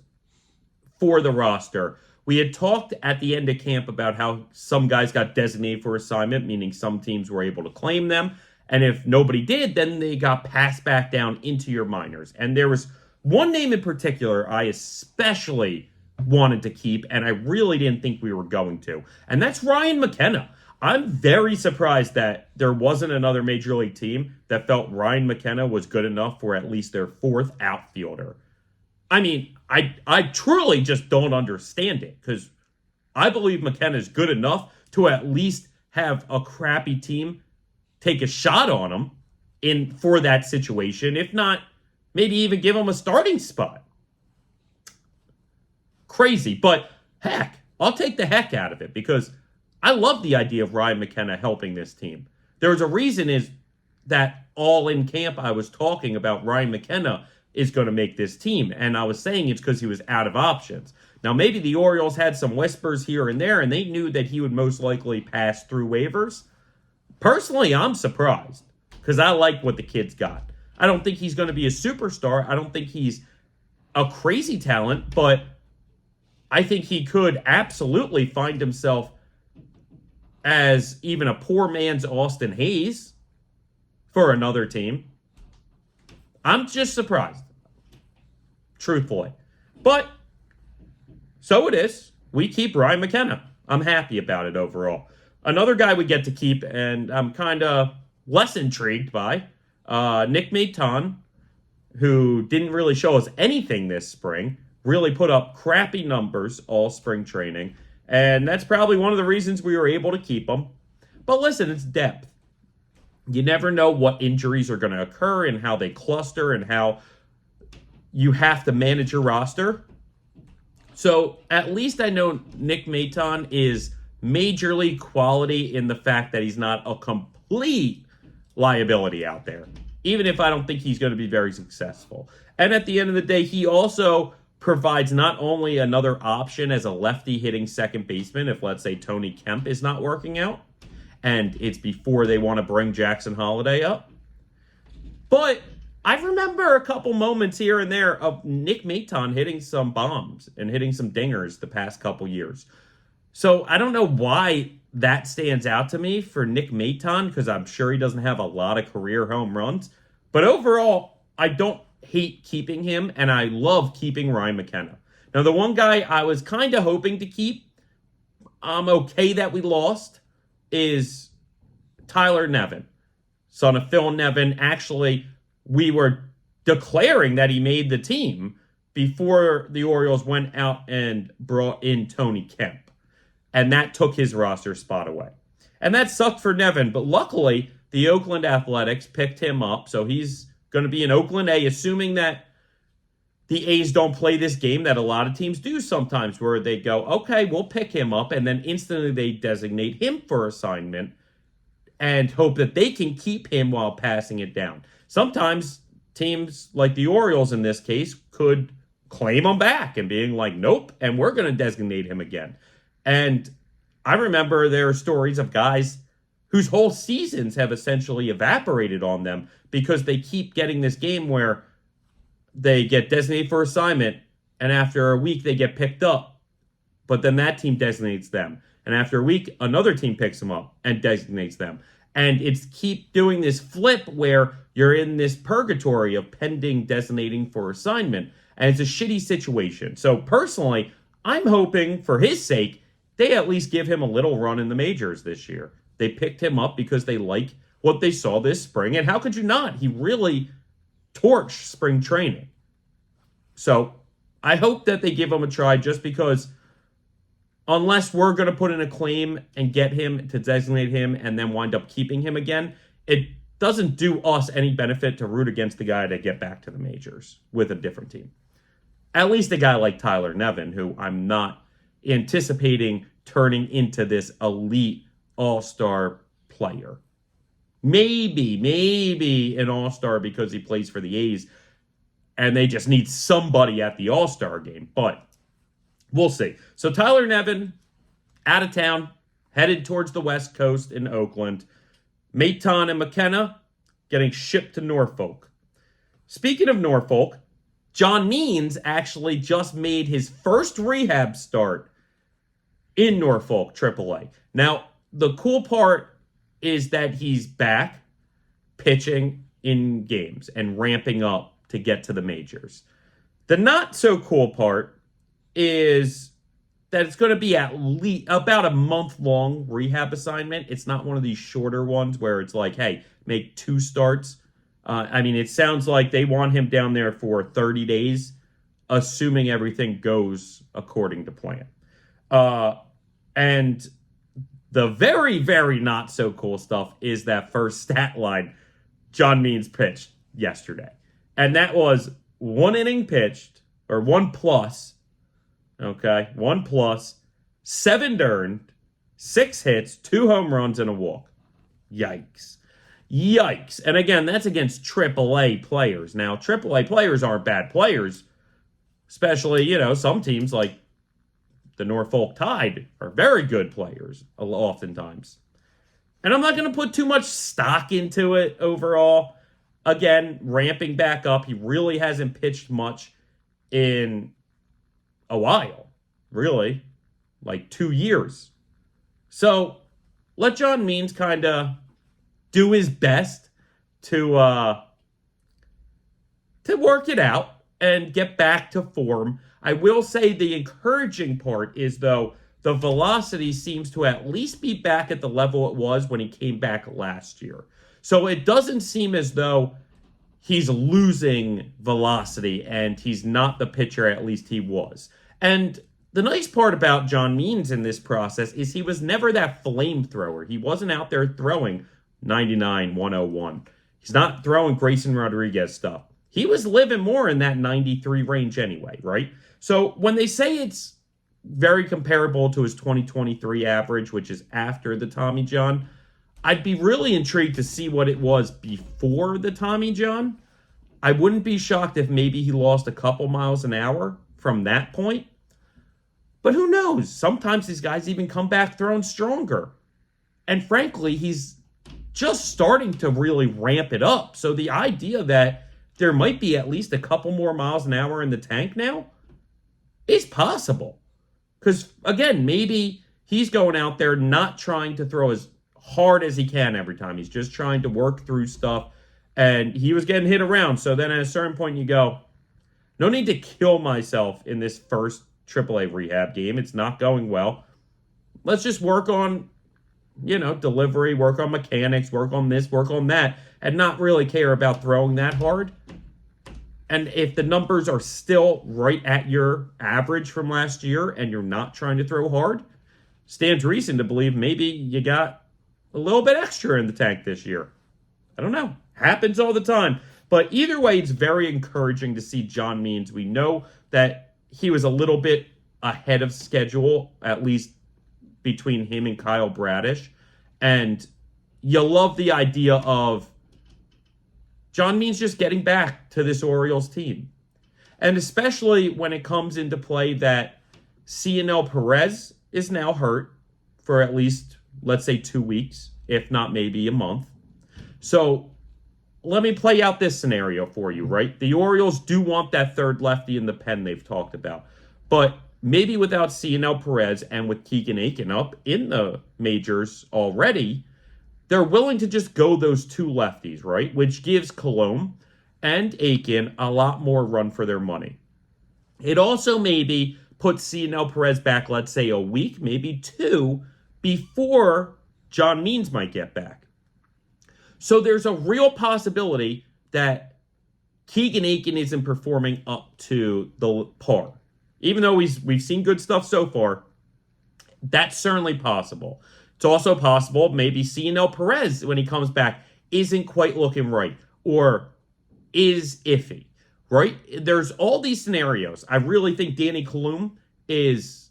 for the roster. We had talked at the end of camp about how some guys got designated for assignment, meaning some teams were able to claim them. And if nobody did, then they got passed back down into your minors. And there was one name in particular I especially wanted to keep, and I really didn't think we were going to. And that's Ryan McKenna. I'm very surprised that there wasn't another major league team that felt Ryan McKenna was good enough for at least their fourth outfielder. I mean, I truly just don't understand it because I believe McKenna is good enough to at least have a crappy team take a shot on him for that situation. If not, maybe even give him a starting spot. Crazy, but heck, I'll take the heck out of it because I love the idea of Ryan McKenna helping this team. There's a reason is that all in camp I was talking about Ryan McKenna is going to make this team. And I was saying it's because he was out of options. Now, maybe the Orioles had some whispers here and there, and they knew that he would most likely pass through waivers. Personally, I'm surprised because I like what the kid's got. I don't think he's going to be a superstar. I don't think he's a crazy talent, but I think he could absolutely find himself as even a poor man's Austin Hayes for another team. I'm just surprised, truthfully. But so it is. We keep Ryan McKenna. I'm happy about it overall. Another guy we get to keep, and I'm kind of less intrigued by, Nick Maton, who didn't really show us anything this spring, really put up crappy numbers all spring training, and that's probably one of the reasons we were able to keep him. But listen, it's depth. You never know what injuries are going to occur and how they cluster and how you have to manage your roster. So at least I know Nick Maton is major league quality in the fact that he's not a complete liability out there, even if I don't think he's going to be very successful. And at the end of the day, he also provides not only another option as a lefty hitting second baseman if, let's say, Tony Kemp is not working out, and it's before they want to bring Jackson Holliday up. But I remember a couple moments here and there of Nick Maton hitting some bombs and hitting some dingers the past couple years. So I don't know why that stands out to me for Nick Maton, because I'm sure he doesn't have a lot of career home runs. But overall, I don't hate keeping him, and I love keeping Ryan McKenna. Now, the one guy I was kind of hoping to keep, I'm okay that we lost, is Tyler Nevin, son of Phil Nevin. Actually, we were declaring that he made the team before the Orioles went out and brought in Tony Kemp. And that took his roster spot away. And that sucked for Nevin, but luckily, the Oakland Athletics picked him up, so he's going to be in Oakland A, assuming that the A's don't play this game that a lot of teams do sometimes, where they go, okay, we'll pick him up, and then instantly they designate him for assignment and hope that they can keep him while passing it down. Sometimes teams like the Orioles in this case could claim him back and being like, nope, and we're going to designate him again. And I remember there are stories of guys whose whole seasons have essentially evaporated on them because they keep getting this game where they get designated for assignment, and after a week they get picked up. But then that team designates them. And after a week, another team picks them up and designates them. And it's keep doing this flip where you're in this purgatory of pending designating for assignment. And it's a shitty situation. So personally, I'm hoping for his sake, they at least give him a little run in the majors this year. They picked him up because they like what they saw this spring. And how could you not? He really torched spring training. So I hope that they give him a try, just because unless we're going to put in a claim and get him to designate him and then wind up keeping him again, it doesn't do us any benefit to root against the guy to get back to the majors with a different team. At least a guy like Tyler Nevin, who I'm not anticipating turning into this elite all-star player. Maybe an all-star because he plays for the A's and they just need somebody at the all-star game. But we'll see. So Tyler Nevin, out of town, headed towards the West Coast in Oakland. Maton and McKenna getting shipped to Norfolk. Speaking of Norfolk, John Means actually just made his first rehab start in Norfolk AAA. Now, the cool part is that he's back pitching in games and ramping up to get to the majors. The not so cool part is that it's going to be at least about a month-long rehab assignment. It's not one of these shorter ones where it's like, hey, make 2 starts. It sounds like they want him down there for 30 days, assuming everything goes according to plan. And the very, very not so cool stuff is that first stat line John Means pitched yesterday. And that was 1 inning pitched, or 1 plus, okay, 1 plus, 7 earned, 6 hits, 2 home runs, and a walk. Yikes. And again, that's against AAA players. Now, AAA players aren't bad players, especially, some teams like the Norfolk Tide are very good players oftentimes. And I'm not going to put too much stock into it overall. Again, ramping back up. He really hasn't pitched much in a while. Really. Like 2 years. So, let John Means kind of do his best to work it out and get back to form. I will say the encouraging part is, though, the velocity seems to at least be back at the level it was when he came back last year. So it doesn't seem as though he's losing velocity and he's not the pitcher at least he was. And the nice part about John Means in this process is he was never that flamethrower. He wasn't out there throwing 99, 101. He's not throwing Grayson Rodriguez stuff. He was living more in that 93 range anyway, right? So when they say it's very comparable to his 2023 average, which is after the Tommy John, I'd be really intrigued to see what it was before the Tommy John. I wouldn't be shocked if maybe he lost a couple miles an hour from that point. But who knows? Sometimes these guys even come back throwing stronger. And frankly, he's just starting to really ramp it up. So the idea that there might be at least a couple more miles an hour in the tank now is possible. Because, again, maybe he's going out there not trying to throw as hard as he can every time. He's just trying to work through stuff, and he was getting hit around. So then at a certain point you go, no need to kill myself in this first AAA rehab game. It's not going well. Let's just work on, delivery, work on mechanics, work on this, work on that, and not really care about throwing that hard. And if the numbers are still right at your average from last year and you're not trying to throw hard, stands reason to believe maybe you got a little bit extra in the tank this year. I don't know. Happens all the time. But either way, it's very encouraging to see John Means. We know that he was a little bit ahead of schedule, at least between him and Kyle Bradish. And you love the idea of John Means just getting back to this Orioles team. And especially when it comes into play that Cionel Perez is now hurt for at least, let's say, 2 weeks, if not maybe a month. So let me play out this scenario for you, right? The Orioles do want that third lefty in the pen they've talked about. But maybe without Cionel Perez and with Keegan Aiken up in the majors already, they're willing to just go those two lefties, right? Which gives Colomé and Aiken a lot more run for their money. It also maybe puts Cionel Perez back, let's say, a week, maybe two, before John Means might get back. So there's a real possibility that Keegan Aiken isn't performing up to the par. Even though we've seen good stuff so far, that's certainly possible. It's also possible maybe Cionel Perez, when he comes back, isn't quite looking right or is iffy, right? There's all these scenarios. I really think Danny Colomé is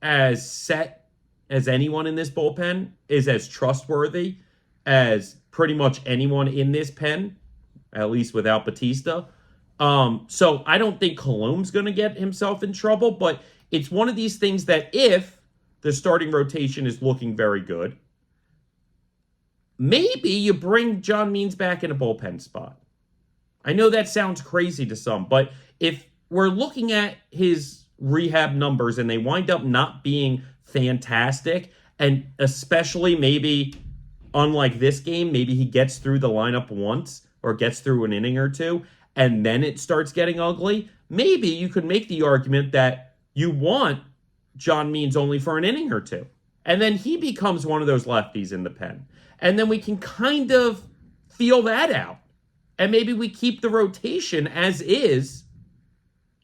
as set as anyone in this bullpen, is as trustworthy as pretty much anyone in this pen, at least without Batista. So I don't think Colome's going to get himself in trouble, but it's one of these things that if the starting rotation is looking very good, maybe you bring John Means back in a bullpen spot. I know that sounds crazy to some, but if we're looking at his rehab numbers and they wind up not being fantastic, and especially maybe unlike this game, maybe he gets through the lineup once or gets through an inning or two, and then it starts getting ugly, maybe you could make the argument that you want John Means only for an inning or two. And then he becomes one of those lefties in the pen. And then we can kind of feel that out. And maybe we keep the rotation as is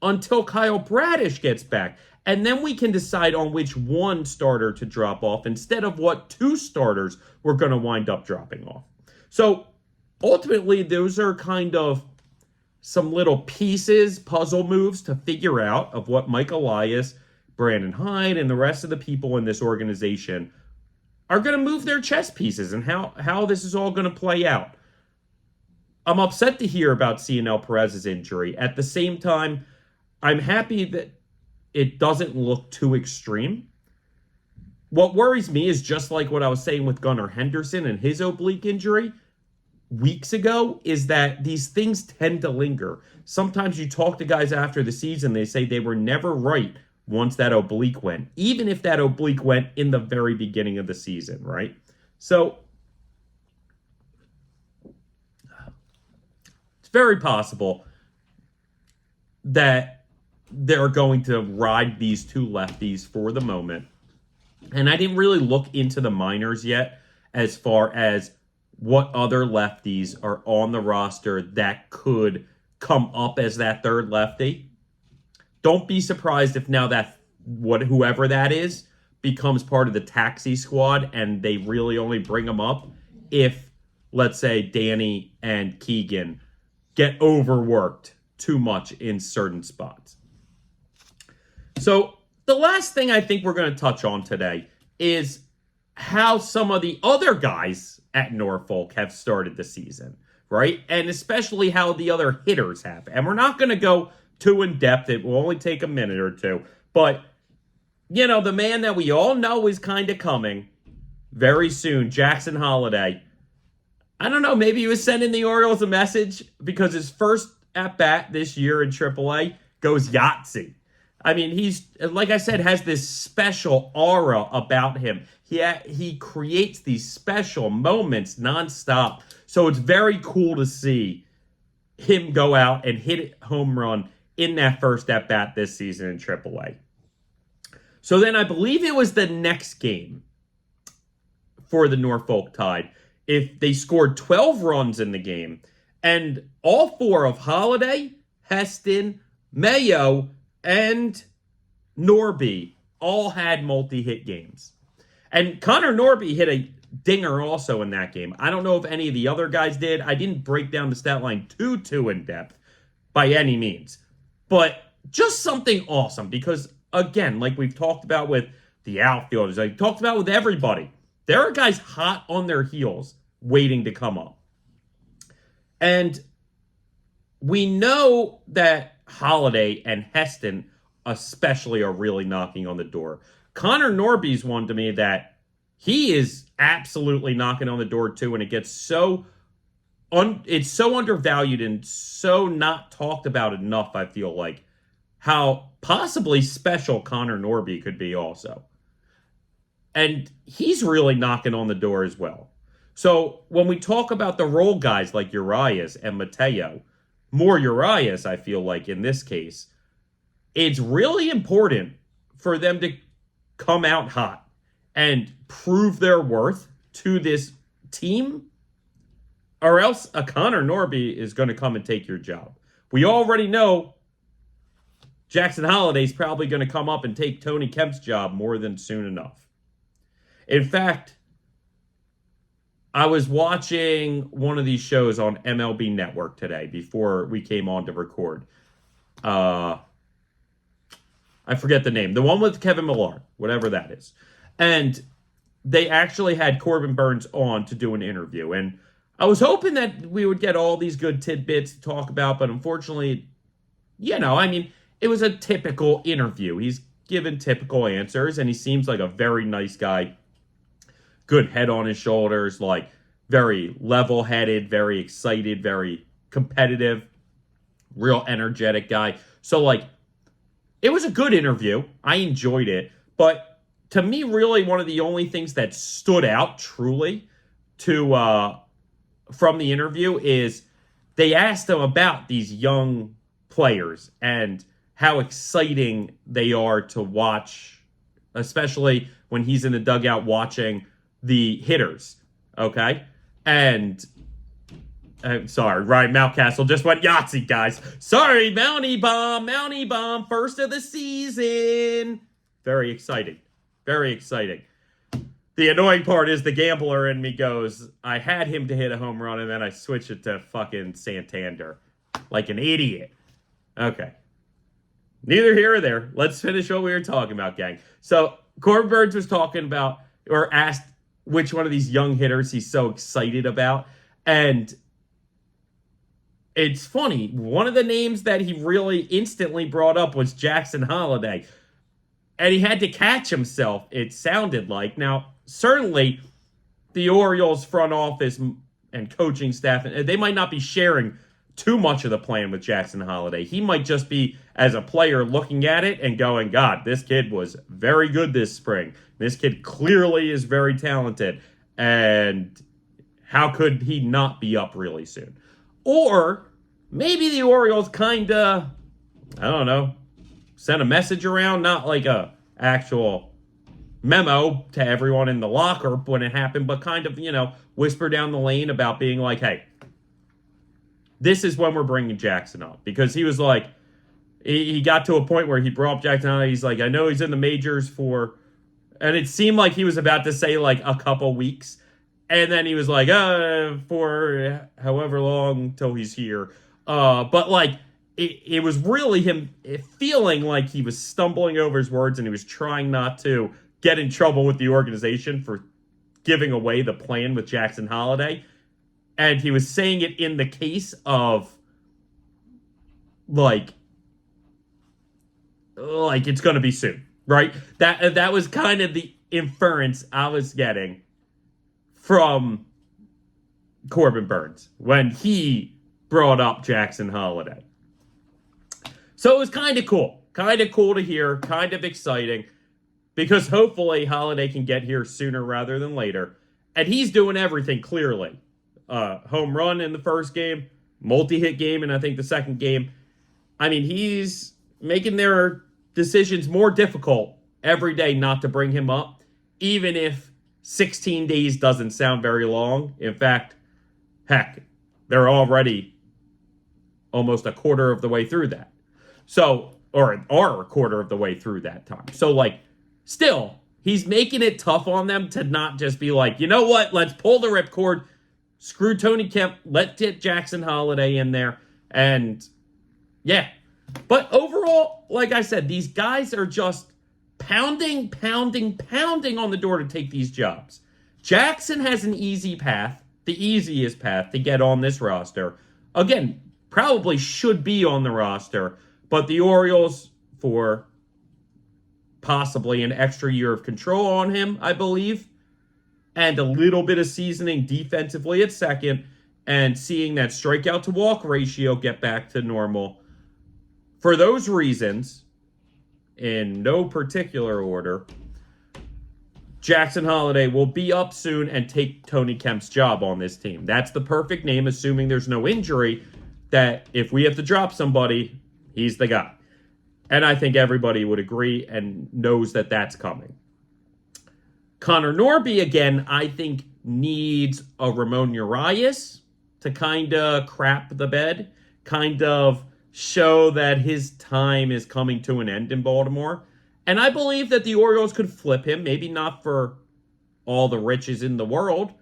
until Kyle Bradish gets back. And then we can decide on which one starter to drop off instead of what two starters we're going to wind up dropping off. So ultimately, those are kind of some little pieces, puzzle moves to figure out of what Mike Elias, Brandon Hyde, and the rest of the people in this organization are going to move their chess pieces and how this is all going to play out. I'm upset to hear about Cionel Perez's injury. At the same time, I'm happy that it doesn't look too extreme. What worries me is just like what I was saying with Gunnar Henderson and his oblique injury weeks ago, is that these things tend to linger. Sometimes you talk to guys after the season, they say they were never right once that oblique went, even if that oblique went in the very beginning of the season, right? So it's very possible that they're going to ride these two lefties for the moment. And I didn't really look into the minors yet as far as what other lefties are on the roster that could come up as that third lefty. Don't be surprised if now that whoever that is becomes part of the taxi squad and they really only bring them up if, let's say, Danny and Keegan get overworked too much in certain spots. So the last thing I think we're going to touch on today is how some of the other guys at Norfolk have started the season, right? And especially how the other hitters have. And we're not going to go too in-depth. It will only take a minute or two. But, the man that we all know is kind of coming very soon, Jackson Holliday. I don't know, maybe he was sending the Orioles a message because his first at-bat this year in AAA goes Yahtzee. I mean, he's, like I said, has this special aura about him. He creates these special moments nonstop. So it's very cool to see him go out and hit a home run in that first at-bat this season in AAA. So then I believe it was the next game for the Norfolk Tide. If they scored 12 runs in the game, and all four of Holliday, Heston, Mayo, and Norby all had multi-hit games. And Connor Norby hit a dinger also in that game. I don't know if any of the other guys did. I didn't break down the stat line too in depth by any means. But just something awesome because, again, like we've talked about with the outfielders, I've talked about with everybody, there are guys hot on their heels waiting to come up. And we know that Holliday and Heston especially are really knocking on the door. Connor Norby's one to me that he is absolutely knocking on the door too, and it gets it's so undervalued and so not talked about enough, I feel like, how possibly special Connor Norby could be also. And he's really knocking on the door as well. So when we talk about the role guys like Urias and Mateo, more Urias, I feel like in this case, it's really important for them to come out hot and prove their worth to this team, or else a Connor Norby is going to come and take your job. We already know Jackson Holliday's probably going to come up and take Tony Kemp's job more than soon enough. In fact, I was watching one of these shows on MLB Network today before we came on to record. I forget the name. The one with Kevin Millar, whatever that is. And they actually had Corbin Burnes on to do an interview. And I was hoping that we would get all these good tidbits to talk about, but unfortunately, it was a typical interview. He's given typical answers, and he seems like a very nice guy. Good head on his shoulders, like very level-headed, very excited, very competitive, real energetic guy. So, like, it was a good interview. I enjoyed it. But to me, really, one of the only things that stood out truly from the interview is they asked him about these young players and how exciting they are to watch, especially when he's in the dugout watching the hitters, okay? And I'm sorry, Ryan Mountcastle just went Yahtzee, guys. Sorry, Mountie Bomb, first of the season. Very exciting, very exciting. The annoying part is the gambler in me goes, I had him to hit a home run, and then I switched it to fucking Santander. Like an idiot. Okay. Neither here or there. Let's finish what we were talking about, gang. So, Corbin Burnes was talking about, or asked which one of these young hitters he's so excited about. And it's funny. One of the names that he really instantly brought up was Jackson Holliday. And he had to catch himself, it sounded like. Now, certainly, the Orioles front office and coaching staff, they might not be sharing too much of the plan with Jackson Holliday. He might just be, as a player, looking at it and going, God, this kid was very good this spring. This kid clearly is very talented. And how could he not be up really soon? Or maybe the Orioles kind of, I don't know, sent a message around, not like a actual memo to everyone in the locker when it happened, but kind of, whisper down the lane about being like, hey, this is when we're bringing Jackson up. Because he was like, he got to a point where he brought up Jackson up. He's like, I know he's in the majors for, and it seemed like he was about to say like a couple weeks. And then he was like, for however long till he's here. But like, it was really him feeling like he was stumbling over his words and he was trying not to get in trouble with the organization for giving away the plan with Jackson Holliday. And he was saying it in the case of, like it's going to be soon, right? That was kind of the inference I was getting from Corbin Burnes when he brought up Jackson Holliday. So it was kind of cool. kind of cool to hear, kind of exciting, because hopefully Holliday can get here sooner rather than later. And he's doing everything clearly. Home run in the first game, multi-hit game, and I think the second game. I mean, he's making their decisions more difficult every day not to bring him up, even if 16 days doesn't sound very long. In fact, heck, they're already almost a quarter of the way through that. So, or are a quarter of the way through that time. So, like, still, he's making it tough on them to not just be like, you know what, let's pull the ripcord, screw Tony Kemp, let's get Jackson Holliday in there, and yeah. But overall, like I said, these guys are just pounding on the door to take these jobs. Jackson has an easy path, the easiest path to get on this roster. Again, probably should be on the roster, but the Orioles, for possibly an extra year of control on him, I believe, and a little bit of seasoning defensively at second, and seeing that strikeout to walk ratio get back to normal. For those reasons, in no particular order, Jackson Holliday will be up soon and take Tony Kemp's job on this team. That's the perfect name, assuming there's no injury, that if we have to drop somebody, he's the guy. And I think everybody would agree and knows that that's coming. Connor Norby, again, I think needs a Ramon Urias to kind of crap the bed, kind of show that his time is coming to an end in Baltimore. And I believe that the Orioles could flip him, maybe not for all the riches in the world,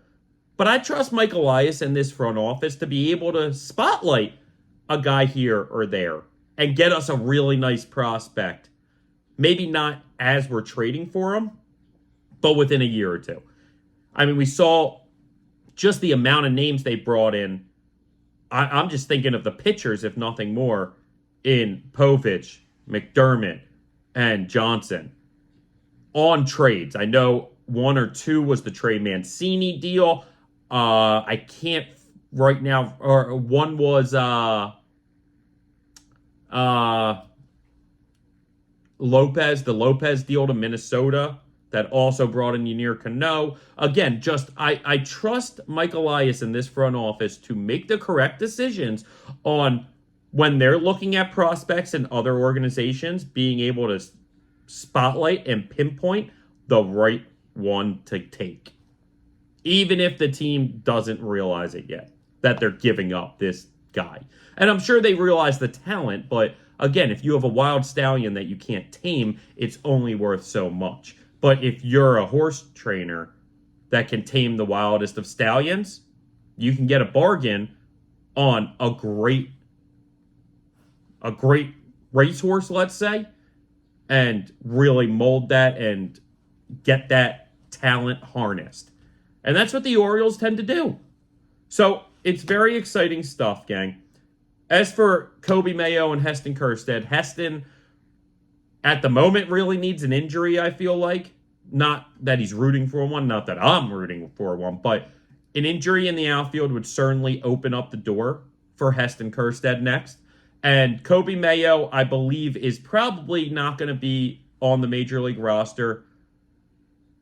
but I trust Mike Elias and this front office to be able to spotlight a guy here or there and get us a really nice prospect. Maybe not as we're trading for him, but within a year or two. I mean, we saw just the amount of names they brought in. I'm just thinking of the pitchers, if nothing more, in Povich, McDermott, and Johnson on trades. I know one or two was the Trey Mancini deal. I can't right now, or one was Lopez, the Lopez deal to Minnesota that also brought in Ynier Cano. Again, just I trust Mike Elias in this front office to make the correct decisions on when they're looking at prospects and other organizations, being able to spotlight and pinpoint the right one to take. Even if the team doesn't realize it yet, that they're giving up this guy. And I'm sure they realize the talent, but again, if you have a wild stallion that you can't tame, it's only worth so much. But if you're a horse trainer that can tame the wildest of stallions, you can get a bargain on a great racehorse, let's say, and really mold that and get that talent harnessed. And that's what the Orioles tend to do. So it's very exciting stuff, gang. As for Kobe Mayo and Heston Kjerstad, Heston at the moment really needs an injury, I feel like. Not that he's rooting for one, not that I'm rooting for one, but an injury in the outfield would certainly open up the door for Heston Kjerstad next. And Kobe Mayo, I believe, is probably not going to be on the Major League roster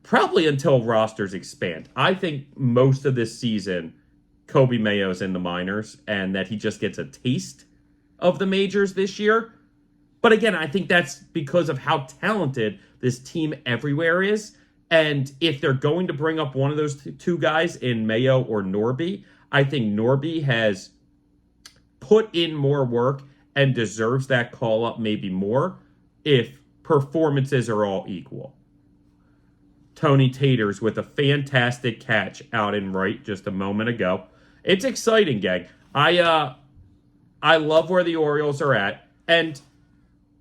probably until rosters expand. I think most of this season, Kobe Mayo's in the minors and that he just gets a taste of the majors this year. But again, I think that's because of how talented this team everywhere is. And if they're going to bring up one of those two guys in Mayo or Norby, I think Norby has put in more work and deserves that call up maybe more if performances are all equal. Tony Taters with a fantastic catch out in right just a moment ago. It's exciting, gang. I love where the Orioles are at. And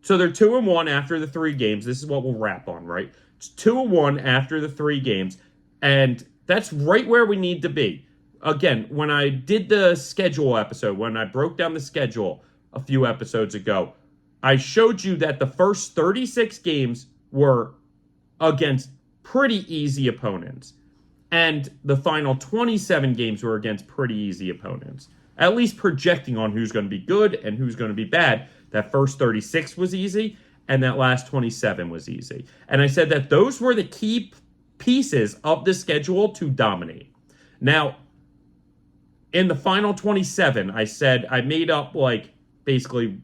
so they're 2-1 after the 3 games. This is what we'll wrap on, right? It's 2-1 after the 3 games. And that's right where we need to be. Again, when I did the schedule episode, when I broke down the schedule a few episodes ago, I showed you that the first 36 games were against pretty easy opponents. And the final 27 games were against pretty easy opponents. At least projecting on who's going to be good and who's going to be bad. That first 36 was easy. and that last 27 was easy. And I said that those were the key pieces of the schedule to dominate. Now, in the final 27, I said I made up basically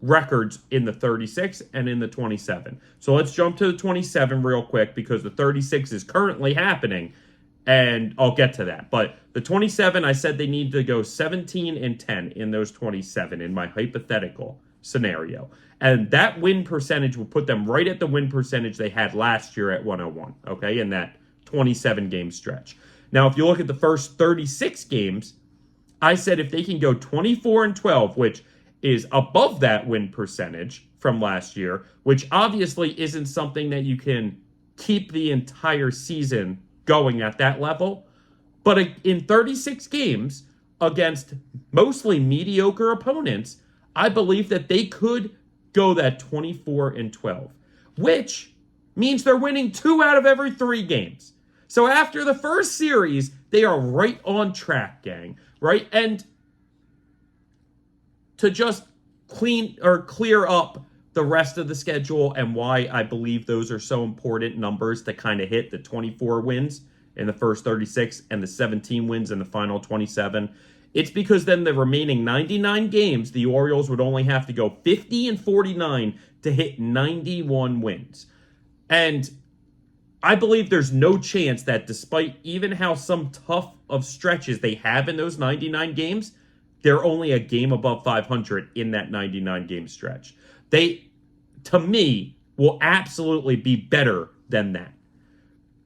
records in the 36 and in the 27. So let's jump to the 27 real quick because the 36 is currently happening, and I'll get to that. But the 27, I said they need to go 17-10 in those 27 in my hypothetical scenario. And that win percentage will put them right at the win percentage they had last year at 101, okay, in that 27-game stretch. Now, if you look at the first 36 games, I said if they can go 24-12, which is above that win percentage from last year, which obviously isn't something that you can keep the entire season going at that level. But in 36 games against mostly mediocre opponents, I believe that they could go that 24-12, which means they're winning 2 out of every 3 games. So after the first series, they are right on track, gang, right? And to just clear up the rest of the schedule and why I believe those are so important numbers to kind of hit the 24 wins in the first 36 and the 17 wins in the final 27. It's because then the remaining 99 games, the Orioles would only have to go 50-49 to hit 91 wins. And I believe there's no chance that despite even how some tough of stretches they have in those 99 games, they're only a game above 500 in that 99-game stretch. They, to me, will absolutely be better than that.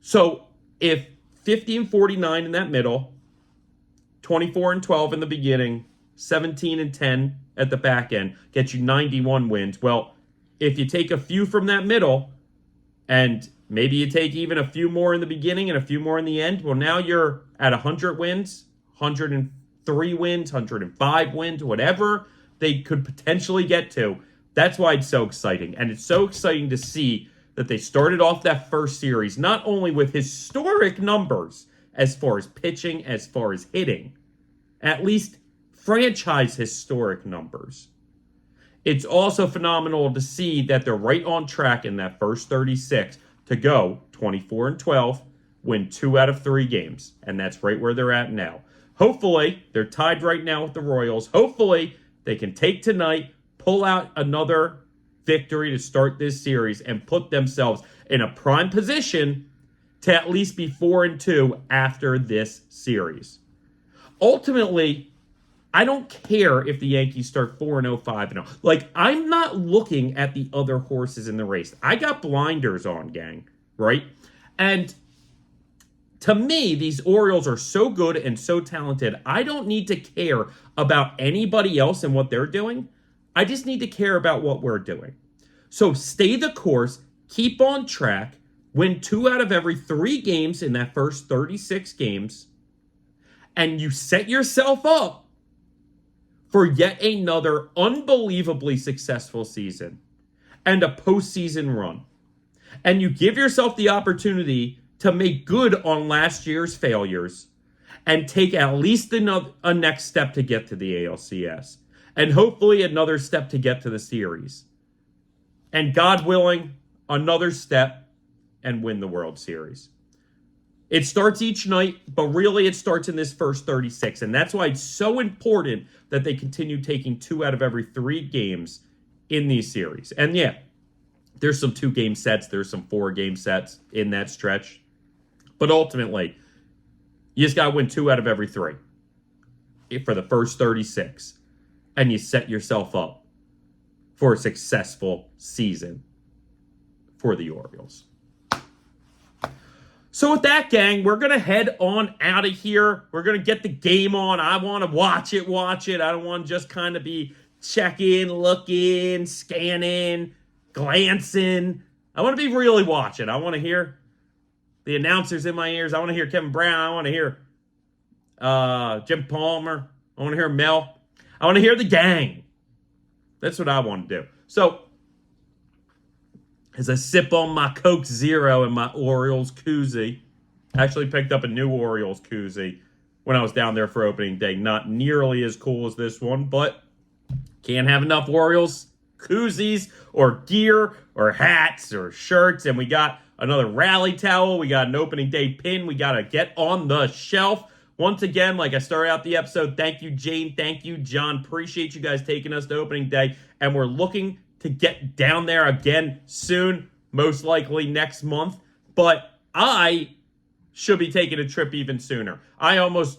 So if 50-49 in that middle, 24-12 in the beginning, 17-10 at the back end, gets you 91 wins. Well, if you take a few from that middle, and maybe you take even a few more in the beginning and a few more in the end, well, now you're at 100 wins, 103 wins, 105 wins, whatever they could potentially get to. That's why it's so exciting. And it's so exciting to see that they started off that first series not only with historic numbers as far as pitching, as far as hitting, at least franchise historic numbers. It's also phenomenal to see that they're right on track in that first 36 to go 24-12, win 2 out of 3 games. And that's right where they're at now. Hopefully, they're tied right now with the Royals. Hopefully, they can take tonight, pull out another victory to start this series, and put themselves in a prime position to at least be 4-2 after this series. Ultimately, I don't care if the Yankees start 4-0, 5-0. I'm not looking at the other horses in the race. I got blinders on, gang, right? And to me, these Orioles are so good and so talented, I don't need to care about anybody else and what they're doing. I just need to care about what we're doing. So stay the course, keep on track, win 2 out of every 3 games in that first 36 games, and you set yourself up for yet another unbelievably successful season and a postseason run. And you give yourself the opportunity to make good on last year's failures and take at least a next step to get to the ALCS. And hopefully another step to get to the series. And God willing, another step and win the World Series. It starts each night, but really it starts in this first 36. And that's why it's so important that they continue taking 2 out of every 3 games in these series. And yeah, there's some 2-game sets. There's some 4-game sets in that stretch. But ultimately, you just got to win 2 out of every 3 for the first 36. And you set yourself up for a successful season for the Orioles. So with that, gang, we're going to head on out of here. We're going to get the game on. I want to watch it. I don't want to just kind of be checking, looking, scanning, glancing. I want to be really watching. I want to hear the announcers in my ears. I want to hear Kevin Brown. I want to hear Jim Palmer. I want to hear Mel. I want to hear the gang. That's what I want to do. So, as I sip on my Coke Zero and my Orioles koozie, I actually picked up a new Orioles koozie when I was down there for opening day. Not nearly as cool as this one, but can't have enough Orioles koozies or gear or hats or shirts, and we got another rally towel. We got an opening day pin. We got to get on the shelf. Once again, like I started out the episode, thank you, Jane. Thank you, John. Appreciate you guys taking us to opening day, and we're looking to get down there again soon, most likely next month, but I should be taking a trip even sooner. I almost,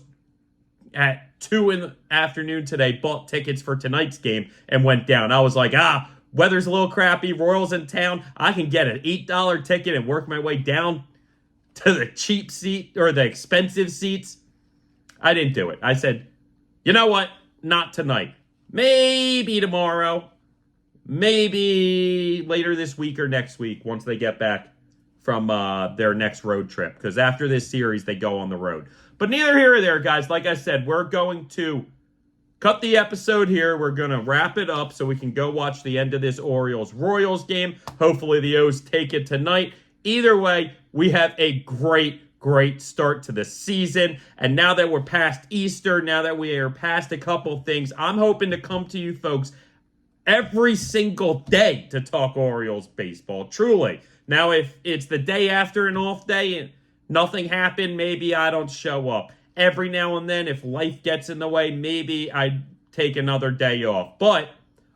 at 2 in the afternoon today, bought tickets for tonight's game and went down. I was like, weather's a little crappy, Royals in town, I can get an $8 ticket and work my way down to the cheap seat, or the expensive seats. I didn't do it. I said, you know what, not tonight. Maybe tomorrow. Maybe later this week or next week once they get back from their next road trip. Because after this series, they go on the road. But neither here or there, guys. Like I said, we're going to cut the episode here. We're going to wrap it up so we can go watch the end of this Orioles-Royals game. Hopefully the O's take it tonight. Either way, we have a great start to the season. And now that we're past Easter, now that we are past a couple things, I'm hoping to come to you folks every single day to talk Orioles baseball, truly. Now, if it's the day after an off day and nothing happened, maybe I don't show up. Every now and then, if life gets in the way, maybe I take another day off. But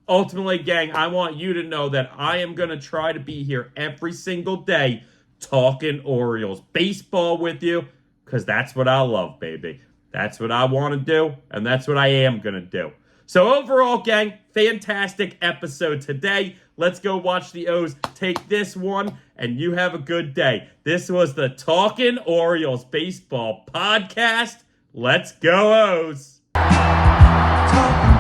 ultimately, gang, I want you to know that I am going to try to be here every single day talking Orioles baseball with you, because that's what I love, baby. That's what I want to do, and that's what I am going to do. So overall, gang, fantastic episode today. Let's go watch the O's take this one, and you have a good day. This was the Talkin Orioles Baseball Podcast. Let's go, O's! Talk